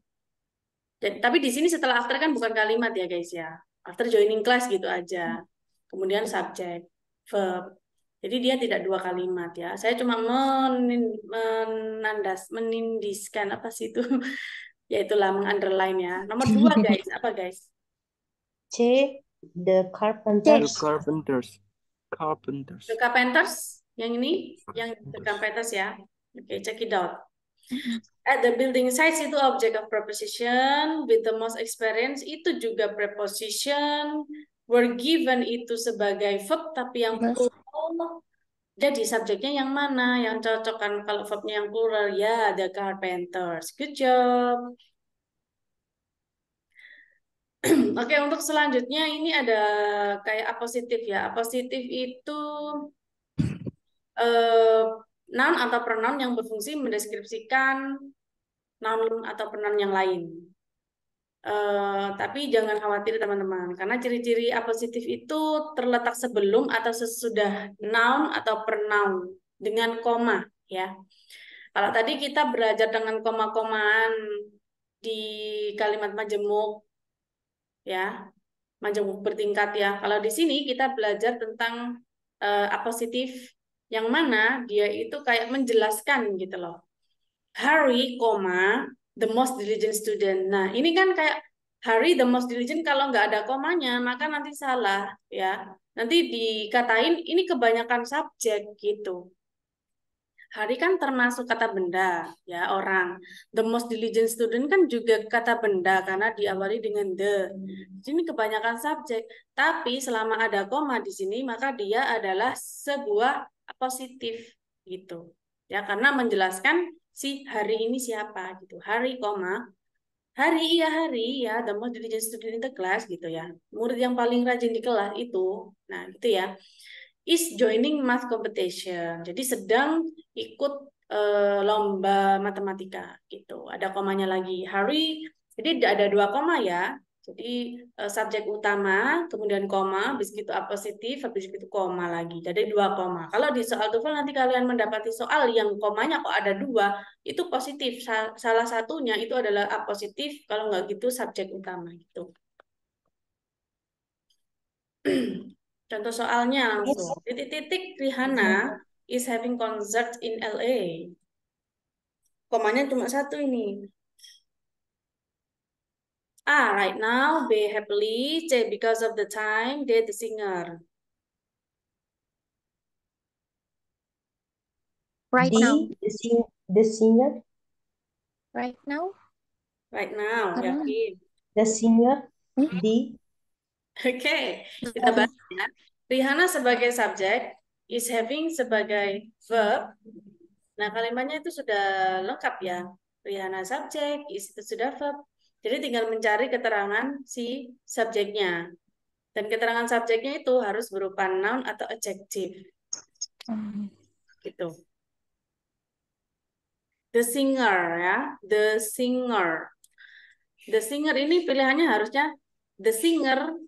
Jadi, tapi di sini setelah after kan bukan kalimat ya guys ya. After joining class gitu aja. Kemudian subject, verb. Jadi dia tidak 2 kalimat ya. Saya cuma menindiskan apa sih itu? Ya itulah mengunderline ya. Nomor 2 guys, apa guys? C. The carpenters. The carpenters. Carpenters. The carpenters. Yang ini, yang the carpenters ya. Oke, check it out. At the building sites itu object of preposition, with the most experience itu juga preposition, were given itu sebagai verb tapi yang plural. Jadi subjeknya yang mana yang cocok kan kalau verbnya yang plural ya the carpenters. Good job. Oke, untuk selanjutnya ini ada kayak apositif ya. Apositif itu noun atau pronoun yang berfungsi mendeskripsikan noun atau pronoun yang lain. Tapi jangan khawatir teman-teman, karena ciri-ciri apositif itu terletak sebelum atau sesudah noun atau pronoun dengan koma ya. Kalau tadi kita belajar dengan koma-komaan di kalimat majemuk ya, majemuk bertingkat ya. Kalau di sini kita belajar tentang apositif yang mana dia itu kayak menjelaskan gitu loh. Harry, the most diligent student. Nah, ini kan kayak Harry the most diligent kalau nggak ada komanya, maka nanti salah ya. Nanti dikatain ini kebanyakan subjek gitu. Harry kan termasuk kata benda ya orang. The most diligent student kan juga kata benda karena diawali dengan the. Ini kebanyakan subjek. Tapi selama ada koma di sini maka dia adalah sebuah apositif gitu. Ya karena menjelaskan si Hari ini siapa gitu. Hari, Hari ya, the most diligent student in the class gitu ya. Murid yang paling rajin di kelas itu. Nah, gitu ya. Is joining math competition. Jadi sedang ikut lomba matematika gitu. Ada komanya lagi. Hari, jadi ada 2 koma ya. Jadi subjek utama, kemudian koma, habis itu apositif, habis itu koma lagi. Jadi 2 koma. Kalau di soal TOEFL nanti kalian mendapati soal yang komanya kok ada 2, itu positif. Salah satunya itu adalah apositif, kalau nggak gitu subjek utama gitu. Contoh soalnya Miss, langsung. Titik-titik Rihanna is having concert in LA. Komanya cuma 1 ini. A, right now. B, happily. C, because of the time. D, the singer. Right D, now. the singer, Right now. Right now, Karena yakin. the singer, Hmm? D. Oke, kita bahas ya. Rihanna sebagai subjek, is having sebagai verb. Nah, kalimatnya itu sudah lengkap ya. Rihanna subjek, is itu sudah verb. Jadi tinggal mencari keterangan si subjeknya. Dan keterangan subjeknya itu harus berupa noun atau adjective. Gitu. The singer ya, the singer. The singer ini pilihannya harusnya the singer,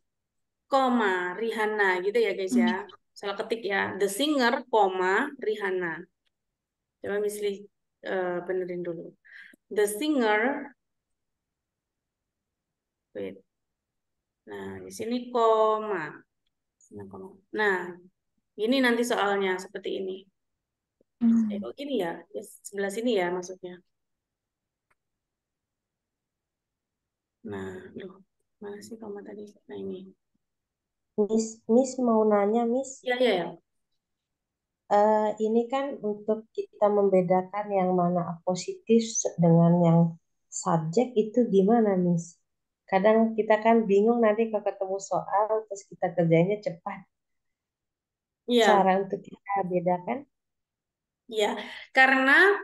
koma, Rihanna gitu ya guys ya. Salah ketik ya, the singer, koma, Rihanna. Coba misli benerin dulu. The singer, wait. Nah, di sini koma. Nah, ini nanti soalnya seperti ini. Kok gini ya? Sebelah sini ya maksudnya. Nah, loh, mana sih koma tadi? Nah, ini. Miss mau nanya, Miss. Ya, ya, ya. Ini kan untuk kita membedakan yang mana positif dengan yang subjek itu gimana, Miss? Kadang kita kan bingung nanti kalau ketemu soal terus kita kerjanya cepat. Iya, Cara untuk kita bedakan? iya. Karena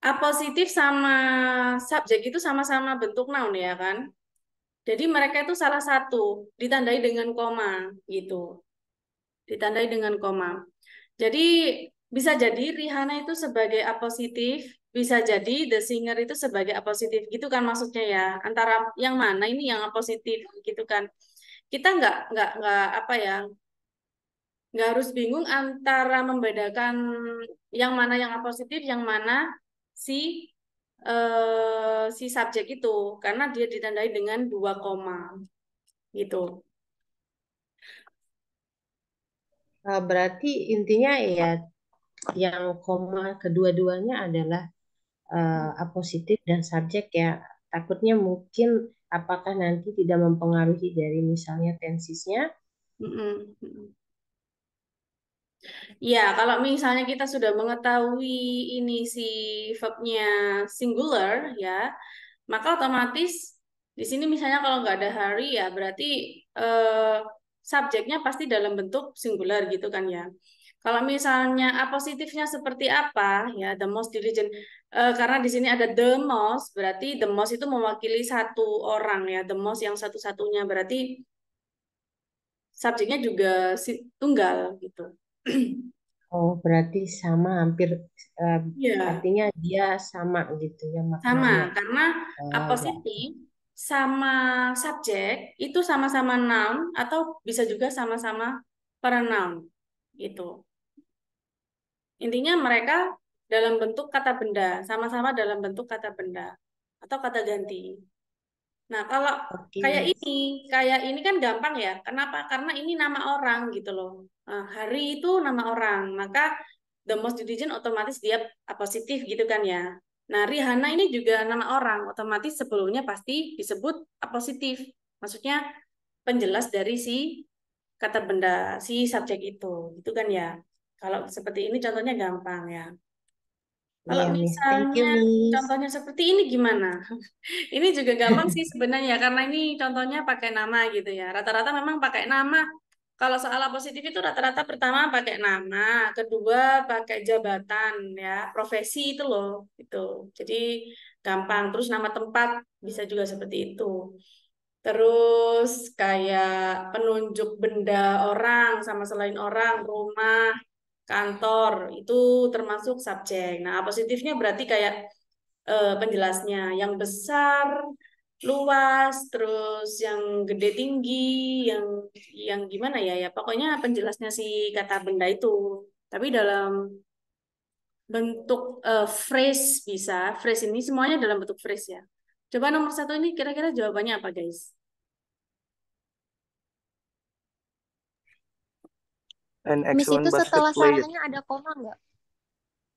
apositif sama subjek itu sama-sama bentuk noun ya kan? Jadi mereka itu salah satu ditandai dengan koma gitu. Ditandai dengan koma. Jadi bisa jadi Rihanna itu sebagai apositif, bisa jadi The Singer itu sebagai apositif gitu kan maksudnya ya. Antara yang mana ini yang apositif gitu kan. Kita nggak apa ya, nggak harus bingung antara membedakan yang mana yang apositif, yang mana si si subjek itu karena dia ditandai dengan 2 koma gitu. Berarti intinya ya yang koma kedua-duanya adalah apositif dan subjek ya. Takutnya mungkin apakah nanti tidak mempengaruhi dari misalnya tensisnya. Mm-mm, mm-mm. Ya, kalau misalnya kita sudah mengetahui ini si verbnya singular ya, maka otomatis di sini misalnya kalau nggak ada hari ya berarti eh, subjeknya pasti dalam bentuk singular gitu kan ya. Kalau misalnya apositifnya seperti apa ya, the most diligent. Karena di sini ada the most, berarti the most itu mewakili 1 orang ya, the most yang satu-satunya berarti subjeknya juga tunggal gitu. Oh, berarti sama hampir Iya. artinya dia sama gitu ya Sama, maknanya. karena Ya. apositif sama subjek itu sama-sama noun atau bisa juga sama-sama pronoun gitu. Intinya mereka dalam bentuk kata benda, sama-sama dalam bentuk kata benda atau kata ganti. Nah, kalau Oke. kayak ini kan gampang ya. Kenapa? Karena ini nama orang gitu loh. Nah, hari itu nama orang, maka the most diligent otomatis dia apositif gitu kan ya. Nah, Rihanna ini juga nama orang, otomatis sebelumnya pasti disebut apositif. Maksudnya penjelas dari si kata benda, si subjek itu, gitu kan ya. Kalau seperti ini contohnya gampang ya. Kalau Iya, Miss. Thank misalnya you, Miss. contohnya seperti ini gimana? Ini juga gampang sih sebenarnya karena ini contohnya pakai nama gitu ya. Rata-rata memang pakai nama. Kalau soal positif itu rata-rata pertama pakai nama, kedua pakai jabatan ya, profesi itu loh itu. Jadi gampang. Terus nama tempat bisa juga seperti itu. Terus kayak penunjuk benda orang sama selain orang, rumah, kantor itu termasuk subjek. Nah, positifnya berarti kayak penjelasnya yang besar, luas, terus yang gede tinggi, yang gimana ya ya. Pokoknya penjelasnya si kata benda itu. Tapi dalam bentuk phrase bisa. Phrase ini semuanya dalam bentuk phrase ya. Coba nomor satu ini kira-kira jawabannya apa, guys? An Miss, excellent itu basket setelah player. sarahnya ada koma nggak?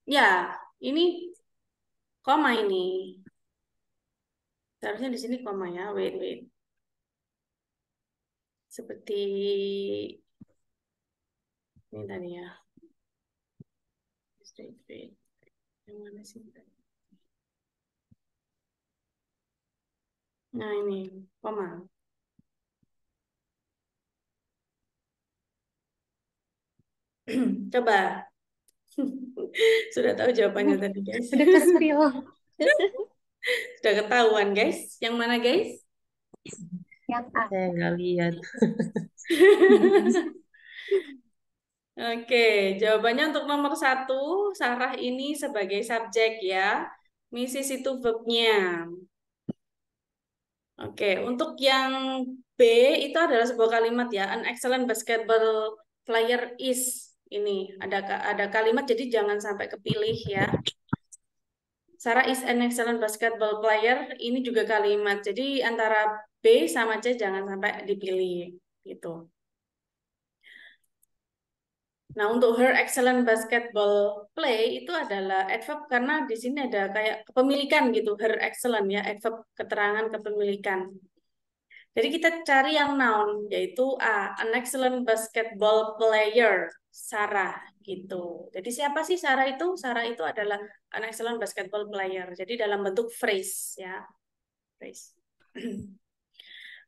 Ya, ini koma ini. Seharusnya di sini koma ya. Wait, wait. Seperti ini tadi ya. Straight, straight. Yang mana sih? Nah, ini koma. Coba. Sudah tahu jawabannya tadi, guys. Udah ke spill. Sudah ketahuan, guys. Yang mana, guys? Yang A. Saya nggak lihat. Oke, jawabannya untuk nomor satu, Sarah ini sebagai subjek ya. Mrs. itu verbnya. Oke, untuk yang B itu adalah sebuah kalimat ya. An excellent basketball player is. Ini ada kalimat, jadi jangan sampai kepilih ya. Sarah is an excellent basketball player. Ini juga kalimat. Jadi antara B sama C jangan sampai dipilih gitu. Nah, untuk her excellent basketball play itu adalah adverb karena di sini ada kayak kepemilikan gitu, her excellent ya, adverb keterangan kepemilikan. Jadi kita cari yang noun yaitu A, an excellent basketball player, Sarah gitu. Jadi siapa sih Sarah itu? Sarah itu adalah an excellent basketball player. Jadi dalam bentuk phrase ya, phrase.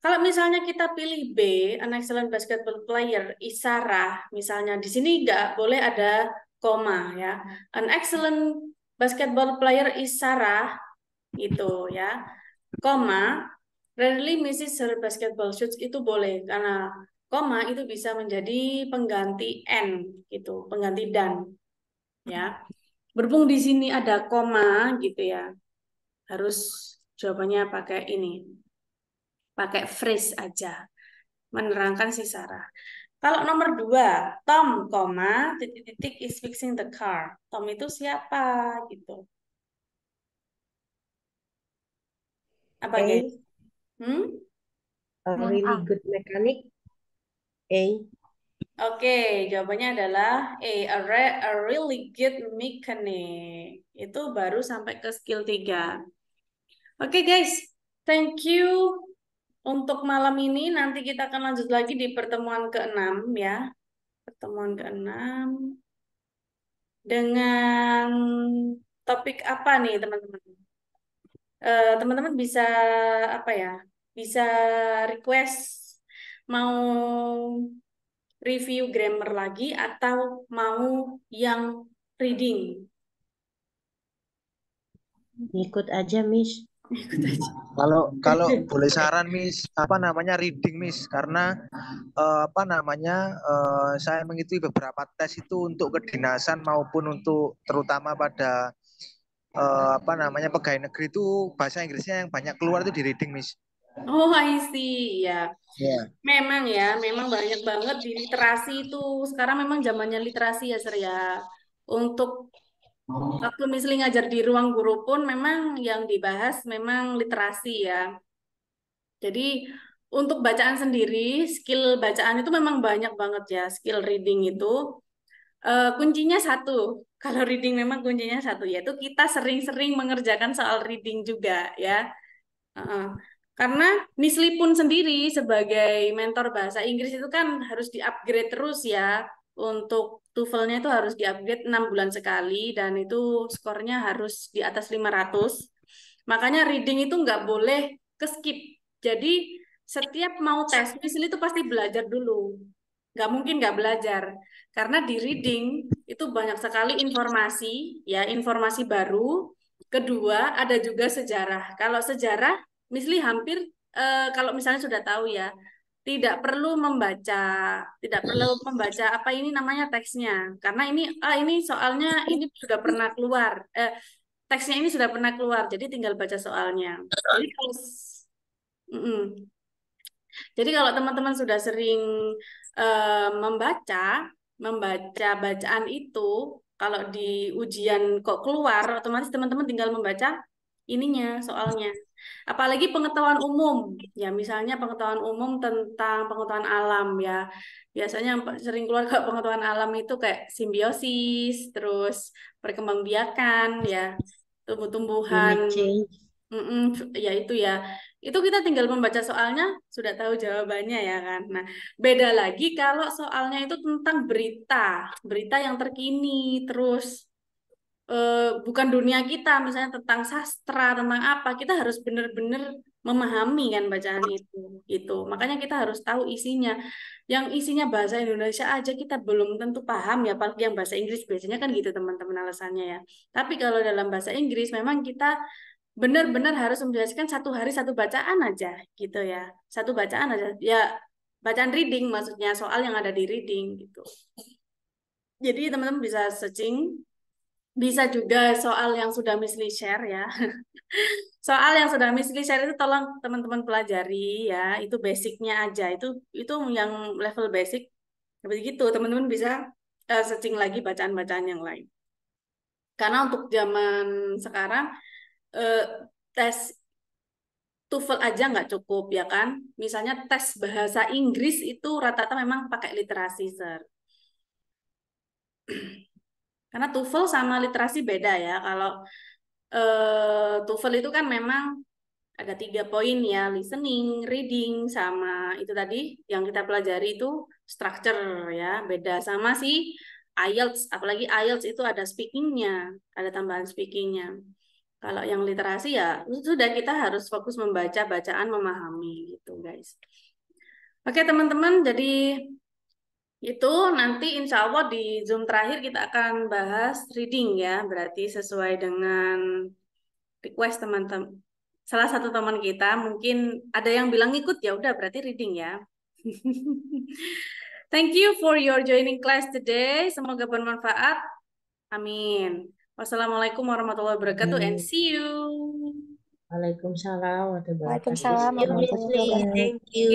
Kalau misalnya kita pilih B, an excellent basketball player, Isara, misalnya di sini nggak boleh ada koma ya. An excellent basketball player Isara, gitu ya. Koma, rarely misses her basketball shoots itu boleh karena koma itu bisa menjadi pengganti N gitu, pengganti dan ya. Berhubung di sini ada koma gitu ya. Harus jawabannya pakai ini. Pakai phrase aja, menerangkan si Sarah. Kalau nomor 2, Tom, titik-titik is fixing the car. Tom itu siapa gitu? Apa A, guys? a Yang really A. good mechanic. A. Oke, jawabannya adalah a really good mechanic. Itu baru sampai ke skill 3. Oke guys, thank you untuk malam ini. Nanti kita akan lanjut lagi di pertemuan ke-6 ya. Pertemuan ke-6 dengan topik apa nih teman-teman? Teman-teman bisa apa ya? Bisa request mau review grammar lagi atau mau yang reading? Ikut aja, Miss. Ikut aja. Kalau boleh saran Miss, apa namanya reading Miss, karena saya mengikuti beberapa tes itu untuk kedinasan maupun untuk terutama pada pegawai negeri itu bahasa Inggrisnya yang banyak keluar itu di reading Miss. Oh, I see. Ya, Ya. memang banyak banget di literasi itu. Sekarang memang zamannya literasi ya, Ser ya. Untuk waktu Misli ngajar di ruang guru pun memang yang dibahas memang literasi ya. Jadi untuk bacaan sendiri, skill bacaan itu memang banyak banget ya. Skill reading itu kuncinya satu. Kalau reading memang kuncinya satu, yaitu kita sering-sering mengerjakan soal reading juga ya. Karena Misli pun sendiri sebagai mentor bahasa Inggris itu kan harus di-upgrade terus ya. Untuk TOEFL-nya itu harus di-upgrade 6 bulan sekali dan itu skornya harus di atas 500. Makanya reading itu nggak boleh ke-skip. Jadi setiap mau tes, Misli itu pasti belajar dulu. Nggak mungkin nggak belajar. Karena di reading itu banyak sekali informasi, ya informasi baru. Kedua, ada juga sejarah. Kalau sejarah, Misli hampir kalau misalnya sudah tahu ya, tidak perlu membaca apa ini namanya teksnya, karena ini soalnya ini sudah pernah keluar, teksnya ini sudah pernah keluar, jadi tinggal baca soalnya. Jadi Mm-mm. Jadi kalau teman-teman sudah sering membaca bacaan itu, kalau di ujian kok keluar, otomatis teman-teman tinggal membaca ininya soalnya. Apalagi pengetahuan umum, ya misalnya pengetahuan umum tentang pengetahuan alam ya. Biasanya yang sering keluar kalau pengetahuan alam itu kayak simbiosis, terus perkembangbiakan ya, tumbuh-tumbuhan. Climate change. Ya itu ya. Itu kita tinggal membaca soalnya sudah tahu jawabannya ya kan. Nah, beda lagi kalau soalnya itu tentang berita yang terkini, terus bukan dunia kita, misalnya tentang sastra, tentang apa, kita harus benar-benar memahami kan bacaan itu, gitu. Makanya kita harus tahu isinya. Yang isinya bahasa Indonesia aja kita belum tentu paham ya, apalagi yang bahasa Inggris biasanya kan gitu teman-teman alasannya ya. Tapi kalau dalam bahasa Inggris memang kita benar-benar harus menjelaskan satu hari satu bacaan aja gitu ya. Satu bacaan aja. Ya bacaan reading maksudnya soal yang ada di reading gitu. Jadi teman-teman bisa searching, bisa juga soal yang sudah Miss Lee share ya. Soal yang sudah Miss Lee share itu tolong teman-teman pelajari ya. Itu basicnya aja. Itu yang level basic. Begitu teman-teman bisa searching lagi bacaan-bacaan yang lain. Karena untuk zaman sekarang eh, tes TOEFL aja nggak cukup ya kan. Misalnya tes bahasa Inggris itu rata-rata memang pakai literasi, Sir. Karena TOEFL sama literasi beda ya. Kalau TOEFL itu kan memang ada 3 poin ya, listening, reading, sama itu tadi yang kita pelajari itu structure ya. Beda sama si IELTS, apalagi IELTS itu ada speakingnya, ada tambahan speakingnya. Kalau yang literasi ya sudah kita harus fokus membaca bacaan, memahami gitu guys. Oke teman-teman, jadi itu nanti insya Allah di Zoom terakhir kita akan bahas reading ya, berarti sesuai dengan request teman-teman. Salah satu teman kita mungkin ada yang bilang ikut ya udah berarti reading ya. Thank you for your joining class today. Semoga bermanfaat. Amin. Wassalamualaikum warahmatullahi wabarakatuh and see you. Waalaikumsalam warahmatullahi wabarakatuh. Waalaikumsalam See you, Miss warahmatullahi Lee. wabarakatuh. Thank you.